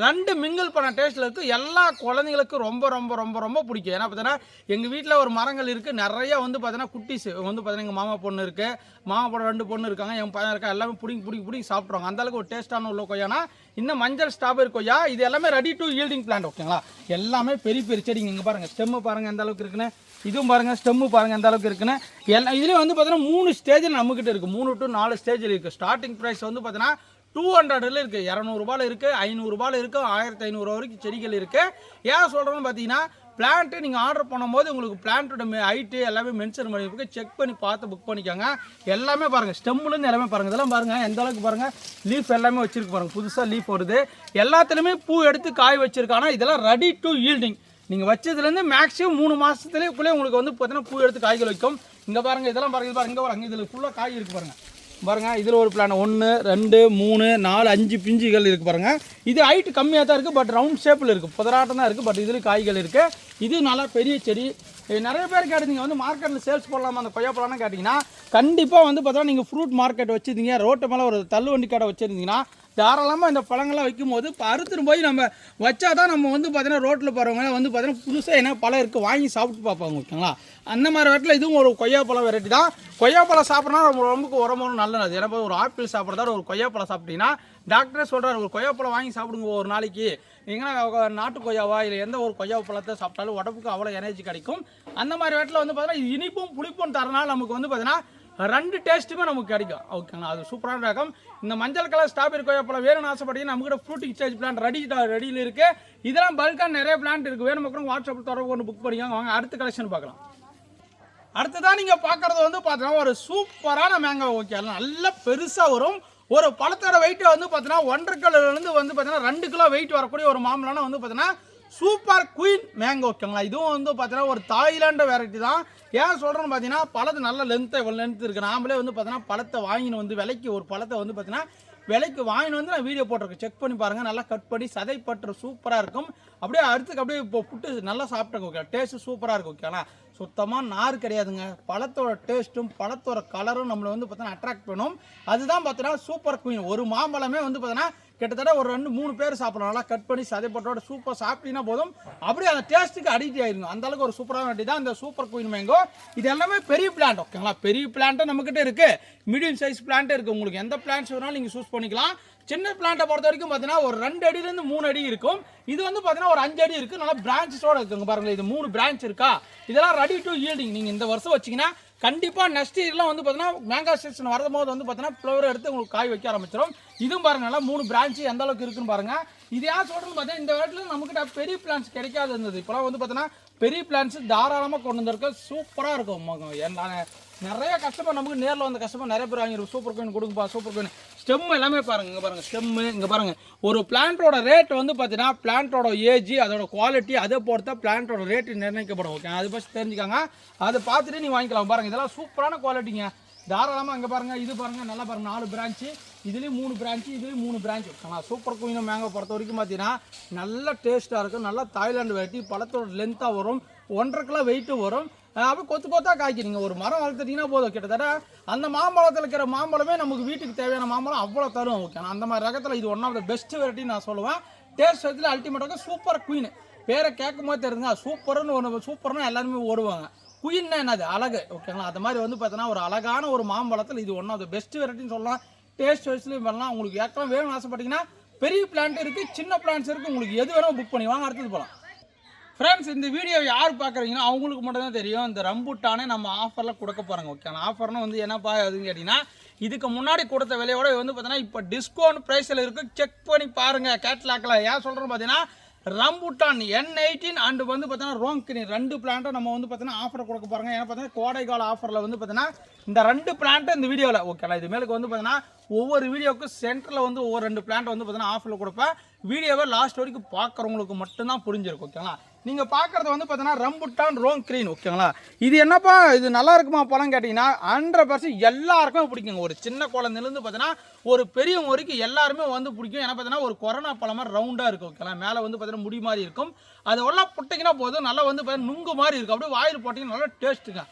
2 மிங்கிள் பண்ண டேஸ்ட்டில் இருக்குது. எல்லா குழந்தைங்களுக்கும் ரொம்ப ரொம்ப ரொம்ப ரொம்ப பிடிக்கும். ஏன்னா பார்த்தீங்கன்னா எங்கள் வீட்டில் ஒரு மரங்கள் இருக்குது நிறைய வந்து பார்த்தீங்கன்னா குட்டிஸ் வந்து பார்த்தீங்கன்னா எங்கள் மாமா பொண்ணு இருக்குது, மாமா பொண்ணு 2 பொண்ணு இருக்காங்க, என் பையன் இருக்கா, எல்லாமே பிடிக்கி சாப்பிட்ருவாங்க. அந்தளவுக்கு ஒரு டேஸ்ட்டான உள்ள கொய்யானா இந்த மஞ்சள் ஸ்ட்ராபெரி கொய்யா. இது எல்லாமே ரெடி டு ஈல்டிங் பிளான்ட் ஓகேங்களா. எல்லாமே பெரிய பெரிய செடிங்க. இங்கே பாருங்கள் ஸ்டெம்மு பாருங்கள் எந்த அளவுக்கு இருக்குன்னு, இதுவும் பாருங்கள் ஸ்டெம்மு பாருங்கள் எந்த அளவுக்கு இருக்குன்னு. எல்லாம் இதுலேயும் வந்து பார்த்தீங்கன்னா 3 ஸ்டேஜில் நம்மக்கிட்ட இருக்குது, 3 to 4 ஸ்டேஜில் இருக்குது. ஸ்டார்டிங் ப்ரைஸ் வந்து பார்த்தீங்கன்னா 200 இருக்குது, 200 ரூபாயில் இருக்குது, 500 ரூபாயில் இருக்குது, 1500 வரைக்கும் செடிகள் இருக்குது. ஏன் சொல்கிறோன்னு பார்த்தீங்கன்னா பிளான்ட்டு நீங்கள் ஆர்டர் பண்ணும்போது உங்களுக்கு பிளான்ட்டோட ஹைட்டு எல்லாமே மென்ஷன் பண்ணிருக்கு. செக் பண்ணி பார்த்து புக் பண்ணிக்கோங்க. எல்லாமே பாருங்கள் ஸ்டெம்முலேருந்து எல்லாமே பாருங்கள். இதெல்லாம் பாருங்கள் எந்த அளவுக்கு பாருங்கள் லீஃப் எல்லாமே வச்சுருக்கு பாருங்கள். புதுசாக லீஃப் வருது. எல்லாத்துலேயுமே பூ எடுத்து காய் வச்சுருக்கானா இதெல்லாம் ரெடி டு ஈல்டிங். நீங்கள் வச்சதுலேருந்து மேக்ஸிமம் 3 மாதத்துலேயே உங்களுக்கு வந்து பார்த்தீங்கன்னா பூ எடுத்து காய்கள் வைக்கும். இங்கே பாருங்கள் இதெல்லாம் பாருங்கள், இது பாருங்கள், இங்கே பாருங்கள் இதில் ஃபுல்லாக காய் இருக்குது பாருங்கள். பாருங்கள் இதில் ஒரு பிளான் 1 2 3 4 5 பிஞ்சுகள் இருக்குது பாருங்கள். இது ஹைட் கம்மியாக தான் இருக்குது, பட் ரவுண்ட் ஷேப்பில் இருக்குது, புதராட்டம் தான் இருக்குது. பட் இதில் காய்கள் இருக்குது. இது நல்லா பெரிய செடி. நிறைய பேர் கேட்டீங்க வந்து மார்க்கெட்டில் சேல்ஸ் பண்ணலாமா அந்த கொய்யா பழம்னு கேட்டிங்கன்னா கண்டிப்பாக வந்து பார்த்தா நீங்கள் ஃப்ரூட் மார்க்கெட் வச்சுருந்தீங்க, ரோட்டு மேலே ஒரு தள்ளுவண்டி கடை வச்சுருந்தீங்கன்னா தாராளமாக இந்த பழங்கள்லாம் வைக்கும்போது இப்போ அறுத்துட்டு போய் நம்ம வச்சா தான் நம்ம வந்து பார்த்தீங்கன்னா ரோட்டில் போகிறவங்க வந்து பார்த்தீங்கன்னா புதுசாக என்ன பழம் இருக்குது வாங்கி சாப்பிட்டு பார்ப்பாங்க ஓகேங்களா. அந்த மாதிரி வெரைட்டியில் இதுவும் ஒரு கொய்யாப்பழம் வெரைட்டி தான். கொய்யாப்பழம் சாப்பிட்றனா நம்ம உடம்புக்கு உரமும் நல்லது. ஏன்னா ஒரு ஆப்பிள் சாப்பிட்றதா ஒரு கொய்யாப்பழம் சாப்பிட்டீங்கன்னா டாக்டரே சொல்கிறார் ஒரு கொய்யாப்பழம் வாங்கி சாப்பிடுங்க ஒரு நாளைக்கு. எங்கன்னா நாட்டு கொய்யாவா இல்லை எந்த ஒரு கொய்யா பழத்தை சாப்பிட்டாலும் உடம்புக்கு அவ்வளோ எனர்ஜி கிடைக்கும். அந்த மாதிரி வெரைட்டியில் வந்து பார்த்தீங்கன்னா இனிப்பும் புளிப்பும் தரனால நமக்கு வந்து பார்த்தீங்கன்னா 2 டேஸ்ட்டுமே நமக்கு கிடைக்கும் ஓகேங்களா. அது சூப்பரான ரகம். இந்த மஞ்சள் கலர் ஸ்ட்ராபெரி கொய்யாப்பழம் வேணும்னு ஆசைப்பட்டீங்கன்னா நம்மகிட்ட ஃப்ரூட் எக்ஸ்சேஞ்ச் பிளான் ரெடியில் இருக்குது. இதெல்லாம் பல்காக நிறைய பிளான்ட் இருக்குது. வேணும் மக்களும் வாட்ஸ்அப்பில் தொடர்பு கொண்டு புக் பண்ணிக்கோங்க. வாங்க அடுத்த கலெக்ஷன் பார்க்கலாம். அடுத்ததான் நீங்கள் பார்க்குறது வந்து பார்த்தீங்கன்னா ஒரு சூப்பரான மேங்கோ ஓகே நல்லா பெருசாக வரும். ஒரு பழத்தோட வெயிட்டை வந்து பார்த்தீங்கன்னா 1.5 கிலோலேருந்து வந்து பார்த்தீங்கன்னா 2 கிலோ வெயிட் வரக்கூடிய ஒரு மாம்பழம்னா வந்து பார்த்தீங்கன்னா சூப்பர் குயின் மேங்கோ ஓகேங்களா. இதுவும் வந்து பார்த்தீங்கன்னா ஒரு தாய்லாண்டு வெரைட்டி தான். ஏன் சொல்கிறேன்னு பார்த்தீங்கன்னா பழத்து நல்ல லென்த்து இருக்குது. நாமளே வந்து பார்த்தீங்கன்னா பழத்தை வாங்கின்னு வந்து விலைக்கு ஒரு பழத்தை வந்து பார்த்தீங்கன்னா விலைக்கு வாங்கின்னு வந்து நான் வீடியோ போட்டிருக்கேன். செக் பண்ணி பாருங்கள். நல்லா கட் பண்ணி சதைப்பற்று சூப்பராக இருக்கும். அப்படியே அடுத்துக்கு அப்படியே இப்போ புட்டு நல்லா சாப்பிட்டுங்க ஓகே. டேஸ்ட்டு சூப்பராக இருக்கும் ஓகேங்களா. சுத்தமாக நார் கிடையாதுங்க. பழத்தோட டேஸ்ட்டும் பழத்தோட கலரும் நம்மளை வந்து பார்த்தீங்கன்னா அட்ராக்ட் பண்ணும். அதுதான் பார்த்தீங்கன்னா சூப்பர் குயின். ஒரு மாம்பழமே வந்து பார்த்தீங்கன்னா கிட்டத்தட்ட ஒரு 2-3 பேர் சாப்பிடலாம். நல்லா கட் பண்ணி சதைப்பட்டோட சூப்பர் சாப்பிட்டீங்கன்னா போதும் அப்படியே அந்த டேஸ்ட்டுக்கு அடிக்ட் ஆயிருங்க. அந்தளவுக்கு ஒரு சூப்பரான வெரைட்டி தான் இந்த சூப்பர் குயின் மேங்கோ. இது எல்லாமே பெரிய பிளான்ட் ஓகேங்களா. பெரிய பிளான்ட்டு நம்மக்கிட்ட இருக்குது. மீடியம் சைஸ் பிளான்ட்டு இருக்குது. உங்களுக்கு எந்த பிளான்ட்ஸ் வேணாலும் நீங்கள் சூஸ் பண்ணிக்கலாம். சின்ன பிளான்ட்டை பொறுத்த வரைக்கும் பார்த்தீங்கன்னா ஒரு 2 அடியிலேருந்து 3 அடி இருக்கும். இது வந்து பார்த்தீங்கன்னா ஒரு 5 அடி இருக்குது. நல்லா பிரான்ச்சஸோடு இருக்குங்க பாருங்களேன். இது 3 பிரான்ச் இருக்கா. இதெல்லாம் ரெடி டு ஈல்டிங். நீங்கள் இந்த வருஷம் வச்சிங்கன்னா கண்டிப்பாக நெக்ஸ்ட் இயர்லாம் வந்து பார்த்தீங்கன்னா மேங்கோ சீசன் வரும்போது வந்து பார்த்தீங்கன்னா ஃப்ளவர் எடுத்து உங்களுக்கு காய் வைக்க ஆரம்பிச்சிடும். இதுவும் பாருங்கள் நல்லா 3 பிரான்ச்சு எந்த அளவுக்கு இருக்குன்னு பாருங்கள். இது ஏன் சொல்கிறேன்னு பார்த்தீங்கன்னா இந்த இடத்துல நம்மக்கிட்ட பெரிய பிளான்ஸ் கிடைக்காது இருந்தது. இப்போலாம் வந்து பார்த்தீங்கன்னா பெரிய பிளான்ஸ் தாராளமாக கொண்டு வந்திருக்க சூப்பராக இருக்கும். நிறைய கஸ்டமர் நமக்கு நேரில் வந்த கஸ்டமர் நிறைய பேர் வாங்கிடும். சூப்பர் குயின் கொடுங்கப்பா சூப்பர் குயின். ஸ்டெம் எல்லாமே பாருங்கள். இங்கே பாருங்கள் ஸ்டெம்மு. இங்கே பாருங்கள் ஒரு பிளான்ட்டோட ரேட் வந்து பார்த்தீங்கன்னா பிளான்ட்டோட ஏஜ் அதோட குவாலிட்டி அதை பொறுத்தா பிளான்ட்டோட ரேட்டு நிர்ணயிக்கப்படும் ஓகே. அதை பற்றி தெரிஞ்சுக்காங்க. அதை பார்த்துட்டு நீங்கள் வாங்கிக்கலாம். பாருங்கள் இதெல்லாம் சூப்பரான குவாலிட்டிங்க. தாராளமாக அங்கே பாருங்கள். இது பாருங்கள் நல்லா பாருங்கள் 4 பிரான்ச்சு. இதுலேயும் 3 பிரான்ச்சு. இதுலேயும் 3 பிரான்ச் ஓகேங்களா. சூப்பர் குயின் மேங்கோ பொறுத்த வரைக்கும் பார்த்தீங்கன்னா நல்லா டேஸ்ட்டாக இருக்கும். நல்லா தாய்லாண்டு வெரைட்டி. பழத்தோட லென்த்தாக வரும். 1.5 கிலோ வெயிட்டு வரும். அப்படியே கொத்து கொத்தா காய்க்கிறீங்க. ஒரு மரம் வளர்த்துட்டிங்கன்னா போதும். கிட்டத்தட்ட அந்த மாம்பழத்தில் இருக்கிற மாம்பழமே நமக்கு வீட்டுக்கு தேவையான மாம்பழம் அவ்வளோ தரும் ஓகே. அந்த மாதிரி ரகத்தில் இது ஒன் ஆஃப் த பெஸ்ட் வெரைட்டின்னு நான் சொல்லுவேன். டேஸ்ட் வயத்தில் அல்டிமேட்டாக சூப்பர் குயின். பேரை கேட்கும் போது தெரியுங்க சூப்பர்னு ஒன்று. சூப்பர்னு எல்லாருமே ஓடுவாங்க. குயின்னா என்னது அழகு ஓகேங்களா. அது மாதிரி வந்து பார்த்தீங்கன்னா ஒரு அழகான ஒரு மாம்பழத்தில் இது ஒன் ஆஃப் த பெஸ்ட் வெரைட்டின்னு சொல்லலாம். டேஸ்ட் வைஸ்லையும் பண்ணலாம். உங்களுக்கு ஏற்கனவே வேணும்னு ஆசைப்பட்டீங்கன்னா பெரிய பிளான்ட் இருக்குது, சின்ன பிளான்ட்ஸ் இருக்குது. உங்களுக்கு எது வேணும் புக் பண்ணி வாங்க. அடுத்தது போகலாம். ஃப்ரெண்ட்ஸ் இந்த வீடியோ யார் பார்க்குறீங்கன்னா அவங்களுக்கு மட்டும் தான் தெரியும். இந்த ரம்புட்டானே நம்ம ஆஃபரில் கொடுக்க போகிறாங்க ஓகே. ஆஃபர்னு வந்து என்னப்பா அதுன்னு கேட்டிங்கன்னா இதுக்கு முன்னாடி கொடுத்த விலையோட வந்து பார்த்தீங்கன்னா இப்போ டிஸ்கவுண்ட் ப்ரைஸில் இருக்குது. செக் பண்ணி பாருங்கள் கேட்லாக்கில். ஏன் சொல்கிறோன்னு பார்த்தீங்கன்னா ரம்புட்டான் N18 அண்டு வந்து பார்த்தீங்கன்னா ரோங்கினி 2 பிளான்ட்டை நம்ம வந்து பார்த்தீங்கன்னா ஆஃபர் கொடுக்க போகிறாங்க. ஏன்னா பார்த்தீங்கன்னா கோடைக்கால ஆஃபரில் வந்து பார்த்தீங்கன்னா இந்த 2 பிளான்ட்டு இந்த வீடியோவில் ஓகேங்களா. இது மேலுக்கு வந்து பார்த்தீங்கன்னா ஒவ்வொரு வீடியோவுக்கும் சென்டரில் வந்து ஒவ்வொரு 2 பிளான்ட் வந்து பார்த்தீங்கன்னா ஆஃபரில் கொடுப்பேன். வீடியோவை லாஸ்ட் வரைக்கும் பார்க்குறவங்களுக்கு மட்டும்தான் புரிஞ்சிருக்கும் ஓகேங்களா. நீங்கள் பார்க்குறது வந்து பார்த்தீங்கன்னா ரம்புட்டான் ரோங்கிரீன் ஓகேங்களா. இது என்னப்பா இது நல்லா இருக்குமா பழம் கேட்டிங்கன்னா 100% எல்லாருக்குமே பிடிக்குங்க. ஒரு சின்ன குழந்தைலேருந்து பார்த்தீங்கன்னா ஒரு பெரியவங்க வரைக்கும் எல்லாருமே வந்து பிடிக்கும். ஏன்னா பார்த்தீங்கன்னா ஒரு கொரோனா பழம் மாதிரி ரவுண்டாக இருக்கும் ஓகேங்களா. மேலே வந்து பார்த்தீங்கன்னா முடி மாதிரி இருக்கும். அது எல்லாம் புட்டிங்கன்னா போதும் நல்லா வந்து பார்த்தீங்கன்னா நுங்கு மாதிரி இருக்கும். அப்படியே வாயில் போட்டிங்கன்னா நல்லா டேஸ்ட்டுங்க.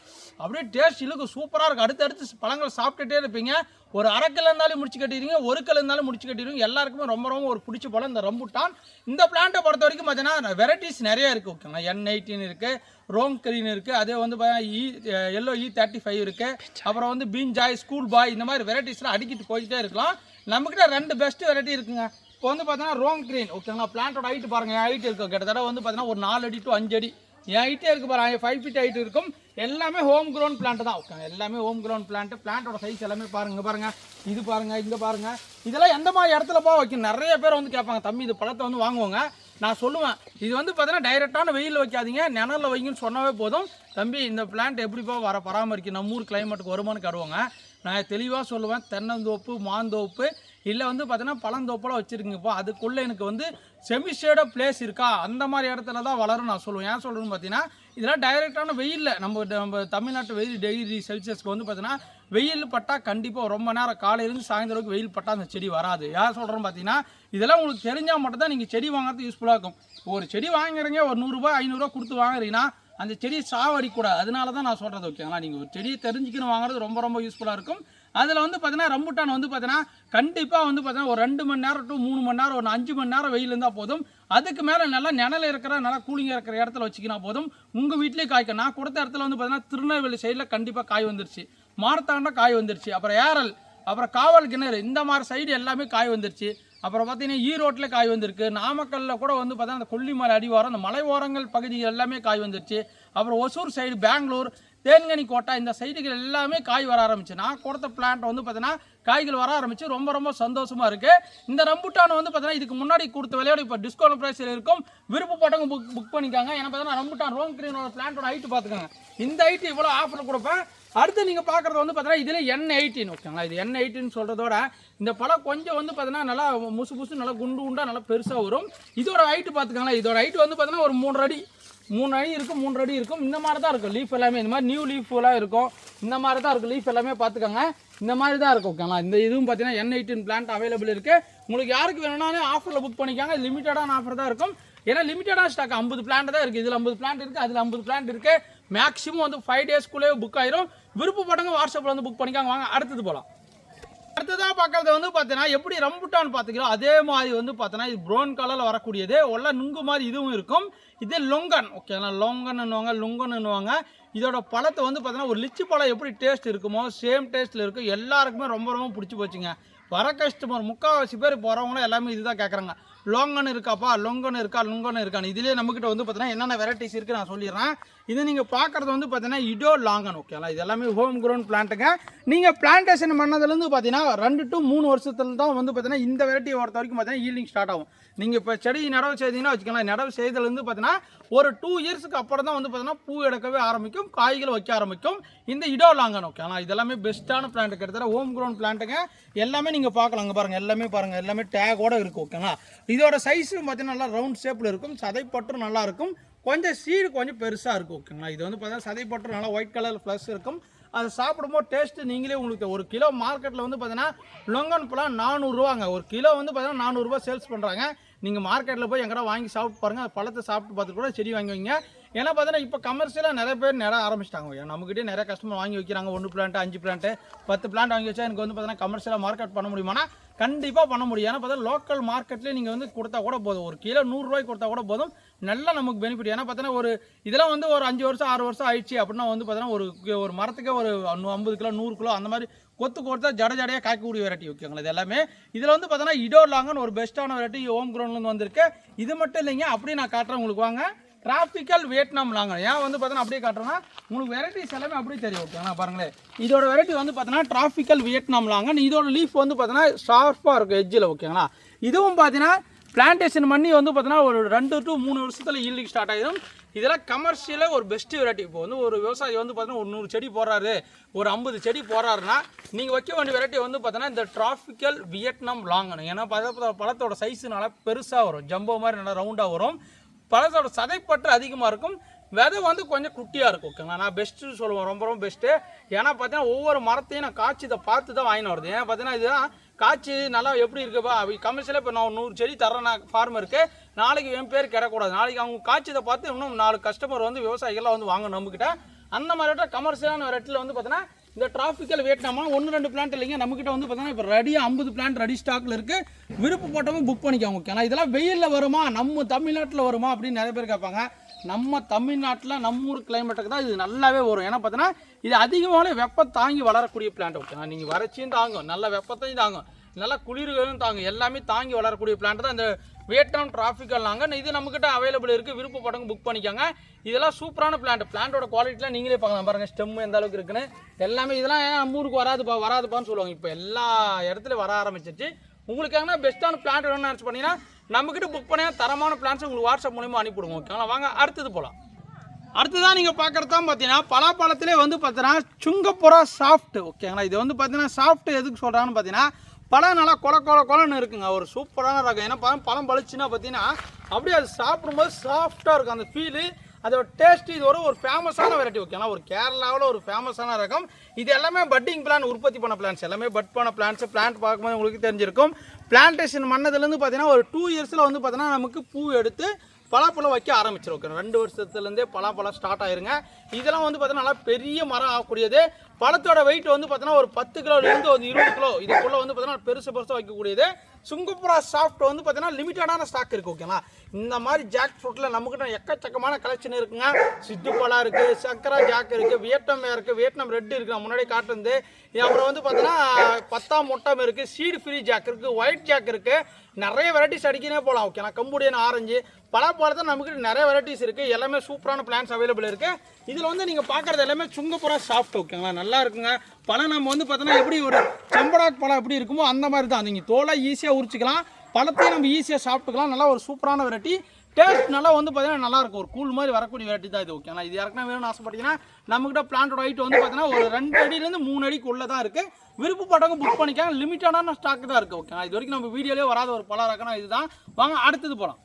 அப்படியே டேஸ்ட் இழுக்கு சூப்பராக இருக்கும். அடுத்தடுத்து பழங்கள் சாப்பிட்டுட்டே இருப்பீங்க. ஒரு அரைக்கல் இருந்தாலும் முடிச்சு கட்டிடுவீங்க, ஒரு கல் இருந்தாலும் முடிச்சு கட்டிடுவீங்க. எல்லாருக்குமே ரொம்ப ரொம்ப ஒரு பிடிச்ச பழம் இந்த ரம்புட்டான். இந்த பிளான்ட்டை பொறுத்த வரைக்கும் பார்த்தீங்கன்னா வெரைட்டிஸ் நிறைய இருக்குது ஓகேங்களா. N18 இருக்குது, ரோங்கிரீன் இருக்குது, அதே வந்து பார்த்தீங்கன்னா எல்லோ E35 இருக்குது, அப்புறம் வந்து பீன்ஜாய், ஸ்கூல் பாய், இந்த மாதிரி வெரைட்டிஸ்லாம் அடிக்கிட்டு போயிட்டே இருக்கலாம். நம்மக்கிட்ட 2 பெஸ்ட் வெரைட்டி இருக்குங்க. இப்போ வந்து பார்த்தீங்கன்னா ரோங்கிரீன் ஓகேங்களா. பிளான்ட்டோட ஹைட்டு பாருங்கள். ஹைட் இருக்கும் கிட்டத்தட்ட வந்து பார்த்தீங்கன்னா ஒரு 4 அடி டு 5 அடி என் ஹைட்டே இருக்குது பாருங்க. 5 ஃபீட் ஹைட் இருக்கும். எல்லாமே ஹோம் க்ரோன் பிளான்ட் தான் ஓகே. எல்லாமே ஹோம் க்ரோன் பிளான்ட். பிளான்ட்டோட சைஸ் எல்லாமே பாருங்கள். பாருங்கள் இது பாருங்கள், இங்கே பாருங்கள். இதெல்லாம் எந்த மாதிரி இடத்துல வைக்கும் நிறைய பேர் வந்து கேட்பாங்க. தம்பி இது பழத்தை வந்து வாங்குவாங்க. நான் சொல்லுவேன் இது வந்து பார்த்தீங்கன்னா டைரெக்டான வெயிலில் வைக்காதீங்க, நிழலில் வைங்கன்னு சொன்னாவே போதும். தம்பி இந்த பிளான்ட் எப்படிப்பா பராமரிக்க நம்ம ஊர் கிளைமேட்டுக்கு வருமானு கருவாங்க. நான் தெளிவாக சொல்லுவேன். தென்னந்தோப்பு, மாந்தோப்பு இல்லை வந்து பார்த்தீங்கன்னா பழந்தோப்பெல்லாம் வச்சுருக்குங்கப்பா. அதுக்குள்ளே எனக்கு வந்து செமிஷேடாக பிளேஸ் இருக்கா அந்த மாதிரி இடத்துல தான் வளரும் நான் சொல்லுவேன். ஏன் சொல்கிறேன்னு பார்த்தீங்கன்னா இதெல்லாம் டைரெக்டான வெயிலில் நம்ம தமிழ்நாட்டு வெயில் டிகிரி செல்சியஸ்க்கு வந்து பார்த்தீங்கன்னா வெயில் பட்டால் கண்டிப்பாக ரொம்ப நேரம் காலையிலேருந்து சாயந்தரம் வரைக்கும் வெயில் பட்டால் அந்த செடி வராது. ஏன் சொல்கிறேன்னு பார்த்தீங்கன்னா இதெல்லாம் உங்களுக்கு தெரிஞ்சால் மட்டும் தான் நீங்கள் செடி வாங்குறது யூஸ்ஃபுல்லாக இருக்கும். ஒரு செடி வாங்குறீங்க ஒரு 100 ரூபாய் 500 ரூபா கொடுத்து வாங்குறீங்கன்னா அந்த செடியை சாவடிக்கூடாது. அதனால தான் நான் சொல்கிறது ஓகேங்களா. நீங்கள் ஒரு செடியை தெரிஞ்சுக்கணும் வாங்குறது ரொம்ப ரொம்ப யூஸ்ஃபுல்லாக இருக்கும். அதில் வந்து பார்த்தீங்கன்னா ரம்புட்டான் வந்து பார்த்தீங்கன்னா கண்டிப்பாக வந்து பார்த்தீங்கன்னா ஒரு 2 மணி நேரம் டு 3 மணி நேரம், ஒரு 5 மணி நேரம் வெயில் இருந்தால் போதும். அதுக்கு மேலே நல்லா நிழல் இருக்கிற நல்லா கூலிங்காக இருக்கிற இடத்துல வச்சுக்கினா போதும். உங்கள் வீட்லேயே காய்க்கும். நான் கொடுத்த இடத்துல வந்து பார்த்தீங்கன்னா திருநெல்வேலி சைடில் கண்டிப்பாக காய் வந்துருச்சு, மாரத்தாண்டா காய் வந்துருச்சு, அப்புறம் ஏரல், அப்புறம் காவல் கிணறு, இந்த மாதிரி சைடு எல்லாமே காய் வந்துருச்சு. அப்புறம் பார்த்தீங்கன்னா ஈரோட்டில் காய் வந்திருக்கு, நாமக்கல்லில் கூட வந்து பார்த்தீங்கன்னா அந்த கொல்லிமலை அடிவாரம் அந்த மலை ஓரங்கள் பகுதிகள் எல்லாமே காய் வந்துருச்சு. அப்புறம் ஒசூர் சைடு, பெங்களூர், தேன்கனி கோட்டை இந்த சைடுகள் எல்லாமே காய் வர ஆரம்பிச்சு. நான் கொடுத்த பிளான்ட் வந்து பார்த்தீங்கன்னா காய்கள் வர ஆரம்பிச்சு. ரொம்ப ரொம்ப சந்தோஷமாக இருக்குது. இந்த ரம்புட்டான் வந்து பார்த்தீங்கன்னா இதுக்கு முன்னாடி கொடுத்த விலையோட இப்போ டிஸ்கவுண்ட் ப்ரைஸில் இருக்கும். விருப்பப்பட்டவங்க புக் பண்ணிக்காங்க. ஏன்னா பார்த்தீங்கன்னா ரம்புட்டான் ரோம் கிரீனோட பிளான்ட்டோட ஹைட்டு பார்த்துக்கோங்க. இந்த ஹைட்டு இவ்வளோ ஆஃபரில் கொடுப்பேன். அடுத்து நீங்கள் பார்க்குறது வந்து பார்த்தீங்கன்னா இதில் N18 ஓகேங்களா. இது N18 சொல்கிறதோட இந்த பழம் கொஞ்சம் வந்து பார்த்தீங்கன்னா நல்லா முசு நல்லா குண்டாக நல்லா பெருசாக வரும். இதோட ஹைட்டு பார்த்துக்கோங்களேன். இதோட ஹைட்டு வந்து பார்த்தீங்கன்னா ஒரு 3 அடி இருக்கும், 3 அடி இருக்கும். இந்த மாதிரி தான் இருக்கும் லீஃப் எல்லாமே. இந்த மாதிரி நியூ லீஃப்லாம் இருக்கும். இந்த மாதிரி தான் இருக்கும் லீஃப் எல்லாமே பார்த்துக்கோங்க. இந்த மாதிரி தான் இருக்கும் ஓகேங்களா. இந்த இதுவும் பார்த்தீங்கன்னா N18 பிளான்ட் அவைலபிள் இருக்குது. உங்களுக்கு யாருக்கு வேணும்னாலும் ஆஃபரில் புக் பண்ணிக்காங்க. லிமிட்டடான ஆஃபர் தான் இருக்கும். ஏன்னா லிமிட்டடான ஸ்டாக் 50 பிளான்ட் தான் இருக்குது. இதில் 50 பிளான்ட் இருக்குது, அதில் 50 பிளான்ட் இருக்குது. மேக்ஸிமம் வந்து 5 டேஸ்க்குள்ளேயே புக் ஆயிரும். விருப்பப்பட்டவங்க வாட்ஸ்அப்பில் வந்து புக் பண்ணிக்காங்க. வாங்க அடுத்தது போகலாம். அடுத்ததாக பார்க்கறது வந்து பார்த்தீங்கன்னா எப்படி ரம்புட்டான் பார்த்துக்கிறோம் அதே மாதிரி வந்து பார்த்தீங்கன்னா இது ப்ரௌன் கலரில் வரக்கூடியது ஒல்ல நுங்கு மாதிரி இதுவும் இருக்கும். இது லொங்கன் ஓகேங்களா. லொங்கன்னுவாங்க, லுங்கன்னுவாங்க. இதோட பழத்தை வந்து பார்த்தீங்கன்னா ஒரு லிச்சி பழம் எப்படி டேஸ்ட் இருக்குமோ சேம் டேஸ்ட்டில் இருக்கும். எல்லாருக்குமே ரொம்ப ரொம்ப பிடிச்சி போச்சுங்க. வர கஸ்டமர் முக்கால்வாசி பேர் போகிறவங்களும் எல்லாமே இதுதான் கேட்குறாங்க. லொங்கன் இருக்காப்பா, லொங்கன் இருக்கா, லுங்கன் இருக்கான்னு. இதுலேயே நம்மக்கிட்ட வந்து பார்த்தீங்கன்னா என்னென்ன வெரைட்டிஸ் இருக்குது நான் சொல்லிடுறேன். இது நீங்கள் பார்க்குறது வந்து பார்த்தீங்கன்னா இடோ லாங்கன் ஓகேங்களா. இது எல்லாமே ஹோம் க்ரோன் பிளான்ட்டுங்க. நீங்கள் பிளான்டேஷன் பண்ணதுலேருந்து பார்த்தீங்கன்னா 2 to 3 வருஷத்துல தான் வந்து பார்த்தீங்கன்னா இந்த வெரைட்டியை பொறுத்த வரைக்கும் பார்த்தீங்கன்னா ஈல்டிங் ஸ்டார்ட் ஆகும். நீங்கள் இப்போ செடி நடவு செய்தீங்கன்னா வச்சுக்கலாம். நடவு செய்ததுலேருந்து பார்த்தீங்கன்னா ஒரு 2 இயர்ஸுக்கு அப்புறம் தான் வந்து பார்த்தீங்கன்னா பூ எடுக்கவே ஆரம்பிக்கும், காய்கள் வைக்க ஆரம்பிக்கும். இந்த இடோ லாங்கன் ஓகேங்களா. இது எல்லாமே பெஸ்ட்டான பிளான்ட், கிட்டத்தட்ட ஹோம் க்ரோன் பிளான்ட்டுங்க. எல்லாமே நீங்கள் பார்க்கலாம். அங்கே பாருங்கள், எல்லாமே பாருங்கள், எல்லாமே டேகோட இருக்கும் ஓகேங்களா. இதோட சைஸும் பார்த்தீங்கன்னா நல்லா ரவுண்ட் ஷேப்பில் இருக்கும். சதைப்பற்றும் நல்லா இருக்கும். கொஞ்சம் சீடு கொஞ்சம் பெருசாக இருக்கும் ஓகேங்களா. இது வந்து பார்த்தீங்கன்னா சதைப்பற்றும் நல்லா ஒயிட் கலர் ப்ளஸ் இருக்கும். அது சாப்பிடும்போது டேஸ்ட்டு நீங்களே உங்களுக்கு ஒரு கிலோ மார்க்கெட்டில் வந்து பார்த்தீங்கன்னா லொங்கன் பழம் 400 ரூபாங்க. ஒரு கிலோ வந்து பார்த்தீங்கன்னா 400 ரூபா சேல்ஸ் பண்ணுறாங்க. நீங்கள் மார்க்கெட்டில் போய் எங்கடா வாங்கி சாப்பிட்டு பாருங்கள். பழத்தை சாப்பிட்டு பார்த்துட்டு கூட செடி வாங்கி வைங்க. ஏன்னா பார்த்தீங்கன்னா இப்போ கமர்ஷியலாக நிறைய பேர் நட ஆரம்பிச்சிட்டாங்க. நம்மகிட்டே நிறைய கஸ்டமர் வாங்கி வைக்கிறாங்க. 1 பிளான்ட், 5 பிளான்ட்டு, 10 பிளான்ட் வாங்கி வச்சா எனக்கு வந்து பார்த்தீங்கன்னா கமர்ஷியலாக மார்க்கெட் பண்ண முடியுமானா கண்டிப்பாக பண்ண முடியும். ஏன்னா பார்த்தா லோக்கல் மார்க்கெட்லேயே நீங்கள் வந்து கொடுத்தா கூட போதும். ஒரு கிலோ 100 ரூபாய்க்கு கொடுத்தா கூட போதும். நல்லா நமக்கு பெனிஃபிட். ஏன்னா பார்த்தீங்கன்னா ஒரு இதெல்லாம் வந்து ஒரு 5 வருஷம் 6 வருஷம் ஆயிடுச்சு அப்படின்னா வந்து பார்த்தீங்கன்னா ஒரு மரத்துக்கே ஒரு 50 கிலோ 100 கிலோ அந்த மாதிரி கொத்தா ஜடையாக காய்க்கக்கூடிய வெரைட்டி ஓகேங்களா. இது எல்லாமே இதில் வந்து பார்த்தீங்கன்னா இடோ லாங்கன் ஒரு பெஸ்ட்டான வெரைட்டி ஹோம் க்ரௌண்ட்லேருந்து வந்திருக்கு. இது மட்டும் இல்லைங்க, அப்படியே நான் காட்டுறேன் உங்களுக்கு. வாங்க. Tropical Vietnam longan. ஏன் வந்து பார்த்தீங்கன்னா அப்படியே காட்டுறேன்னா உங்களுக்கு வெரைட்டிஸ் எல்லாமே அப்படியே தெரியும் ஓகேங்களா. பாருங்களேன், இதோட வெரைட்டி வந்து பார்த்தீங்கன்னா டிராபிக்கல் வியட்நாம் லாங்கன். இதோட லீஃப் வந்து பார்த்தீங்கன்னா ஷார்ப்பாக இருக்கும் எட்ஜில் ஓகேங்களா. இதுவும் பார்த்தீங்கன்னா பிளான்டேஷன் பண்ணி வந்து பார்த்தீங்கன்னா ஒரு 2 to 3 வருஷத்தில் ஈல்டிங் ஸ்டார்ட் ஆகிடும். இதெல்லாம் கமர்ஷியலாக ஒரு பெஸ்ட்டு வெரைட்டி. இப்போ வந்து ஒரு விவசாயி வந்து பார்த்தீங்கன்னா ஒரு 100 செடி போடுறாரு, ஒரு 50 செடி போடுறாருன்னா நீங்கள் வைக்க வேண்டிய வெரைட்டி வந்து பார்த்தீங்கன்னா இந்த டிராபிக்கல் வியட்நாம் லாங்கன். ஏன்னா பழத்தோட சைஸு நல்லா பெருசாக வரும், ஜம்போ மாதிரி நல்லா ரவுண்டாக வரும். பழத்தோட சதைப்பற்று அதிகமாக இருக்கும். விதை வந்து கொஞ்சம் குட்டியாக இருக்கும் ஓகேங்களா. நான் பெஸ்ட்டு சொல்லுவேன், ரொம்ப ரொம்ப பெஸ்ட்டு. ஏன்னா பார்த்தீங்கன்னா ஒவ்வொரு மரத்தையும் நான் காய்ச்சி இதை பார்த்து தான் வாங்கின்னு வருது. ஏன்னா பார்த்தீங்கன்னா இதுதான் காய்ச்சி நல்லா எப்படி இருக்குப்பா கமர்ஷியலாக. இப்போ நான் 100 செடி தர்றேன் நான் ஃபார்மருக்கு, நாளைக்கு என் பேர் கிடக்கூடாது. நாளைக்கு அவங்க காய்ச்சதை பார்த்து இன்னும் 4 கஸ்டமர் வந்து விவசாயிகள்லாம் வந்து வாங்க நம்மக்கிட்ட. அந்த மாதிரி கமர்ஷியலான வெரைட்டியில் வந்து பார்த்தீங்கன்னா இந்த டிராபிக்கல் வியட்நாம் 1-2 பிளான்ட் இல்லைங்க. நம்மக்கிட்ட வந்து பார்த்தீங்கன்னா இப்போ ரெடியாக 50 பிளான்ட் ரெடி ஸ்டாக்கில் இருக்குது. விருப்பப்பட்டவங்க புக் பண்ணிக்கோங்க ஓகேங்களா. இதெல்லாம் வெயிலில் வருமா, நம்ம தமிழ்நாட்டில் வருமா அப்படின்னு நிறைய பேர் கேட்பாங்க. நம்ம தமிழ்நாட்டில் நம்ம ஊர் கிளைமேட்டுக்கு தான் இது நல்லாவே வரும். ஏன்னா பார்த்தீங்கன்னா இது அதிகமான வெப்பம் தாங்கி வளரக்கூடிய பிளான்ட் ஓகேங்களா. நீங்கள் வறட்சியும் தாங்கும், நல்ல வெப்பத்தையும் தாங்கும், நல்லா குளிர்களும் தாங்கும், எல்லாமே தாங்கி வளரக்கூடிய பிளான்ட் தான் இந்த வியட்நாம் டிராபிக்கல் லாங்கன். இது நம்மக்கிட்ட அவைலபிள் இருக்குது. விருப்பப்பட்டவங்க புக் பண்ணிக்கோங்க. இதெல்லாம் சூப்பரான பிளான்ட்டோட குவாலிட்டிலாம் நீங்களே பார்க்கலாம். பாருங்கள் ஸ்டெம் எந்த அளவுக்கு இருக்குன்னு எல்லாமே. இதெல்லாம் ஏன் நம்ம ஊருக்கு வராதுப்பான்னு சொல்லுவாங்க. இப்போ எல்லா இடத்துலையும் வர ஆரம்பிச்சிருச்சு. உங்களுக்கு எங்கன்னா பெஸ்ட்டான பிளான்ட் வேணும்னு நினச்சி பண்ணிங்கன்னா நம்மக்கிட்ட புக் பண்ணி தரமான பிளான்ஸ் உங்களுக்கு வாட்ஸ்அப் மூலிமா அனுப்பிவிடுங்க ஓகேங்களா. வாங்க அடுத்தது போகலாம். அடுத்ததான் நீங்கள் பார்க்குறது தான் பார்த்தீங்கன்னா பலாப்பழத்திலே வந்து பார்த்தீங்கன்னா சுங்கப்புறா சாஃப்ட் ஓகேங்களா. இது வந்து பார்த்தீங்கன்னா சாஃப்ட் எதுக்கு சொல்கிறாங்கன்னு பார்த்தீங்கன்னா பழம் நல்லா கொலன்னு இருக்குங்க. ஒரு சூப்பரான ரகம். ஏன்னா பழம் பழிச்சுன்னா பார்த்தீங்கன்னா அப்படியே அது சாப்பிடும்போது சாஃப்டாக இருக்கும் அந்த ஃபீலு, அதோட டேஸ்ட். இது ஒரு ஃபேமஸான வெரைட்டி ஓகேங்களா. ஒரு கேரளாவில் ஒரு ஃபேமஸான ரகம். இது எல்லாமே பட்டிங் பிளான், உற்பத்தி பண்ண பிளான்ஸ், எல்லாமே பட் பண்ண பிளான்ஸ். பிளான்ட் பார்க்கும்போது உங்களுக்கு தெரிஞ்சிருக்கும். பிளான்டேஷன் பண்ணதுலேருந்து பார்த்தீங்கன்னா ஒரு 2 இயர்ஸில் வந்து பார்த்தீங்கன்னா நமக்கு பூ எடுத்து பலாப்பழம் வைக்க ஆரம்பிச்சிடும் ஓகே. 2 வருஷத்துலேருந்தே பலாப்பழம் ஸ்டார்ட் ஆயிருங்க. இதெல்லாம் வந்து பார்த்தீங்கன்னா நல்லா பெரிய மரம் ஆகக்கூடியது. பழத்தோட வெயிட் வந்து பார்த்தீங்கன்னா ஒரு 10 கிலோலேருந்து ஒரு 20 கிலோ இதுக்குள்ளே வந்து பார்த்தீங்கன்னா பெருசாக வைக்கக்கூடியது. சுங்குப்புரா சாஃப்ட் வந்து பார்த்தீங்கன்னா லிமிட்டடான ஸ்டாக் இருக்குது ஓகேங்களா. இந்த மாதிரி ஜாக் ஃப்ரூட்டில் நம்மக்கிட்ட எக்கச்சக்கமான கலெக்ஷன் இருக்குங்க. சிட்டுப்பழம் இருக்குது, சக்கரா ஜாக் இருக்குது, வியட்நாம் இருக்குது, வியட்நாம் ரெட் இருக்குது, நான் முன்னாடி காட்டுறது. அப்புறம் வந்து பார்த்தீங்கன்னா 10ஆம் மொட்டம் இருக்குது, சீடு ஃப்ரீ ஜாக் இருக்குது, ஒயிட் ஜாக் இருக்குது, நிறைய வெரைட்டிஸ் அடிக்கினே போகலாம் ஓகேண்ணா. கம்புடியன் ஆரஞ்சு பழப்பழத்தில் நமக்கு நிறைய வெரைட்டிஸ் இருக்குது. எல்லாமே சூப்பரான பிளான்ஸ் அவைலபிள் இருக்குது. இதில் வந்து நீங்கள் பார்க்குறது எல்லாமே சுங்கப்புறா சாஃப்ட் ஓகேங்களா. நல்லா இருக்குங்க. பழம் நம்ம வந்து பார்த்தோன்னா எப்படி ஒரு செம்படாட் பழம் எப்படி இருக்குமோ அந்த மாதிரி தான். நீங்கள் தோலை ஈஸியாக உரிச்சிக்கலாம், பழத்தையும் நம்ம ஈஸியாக சாப்பிட்டுக்கலாம். நல்லா ஒரு சூப்பரான வெரைட்டி. டேஸ்ட் நல்லா வந்து பார்த்தீங்கன்னா நல்லாயிருக்கும். ஒரு கூழ் மாதிரி வரக்கூடிய வெரைட்டி தான் இது ஓகேங்களா. இது யாருக்குன்னா வேணும்னு ஆசைப்பட்டீங்கன்னா நம்மகிட்ட பிளான்டோட ஹைட் வந்து பார்த்தீங்கன்னா ஒரு 2 அடியிலேருந்து 3 அடிக்குள்ளே தான் இருக்குது. விருப்பப்பட்டவங்க புக் பண்ணிக்காங்க. லிமிட்டடான ஸ்டாக் தான் இருக்குது ஓகேங்களா. இது வரைக்கும் நம்ம வீடியோலேயே வராத ஒரு பழம் ரகம்னா இதுதான். வாங்க அடுத்தது போகலாம்.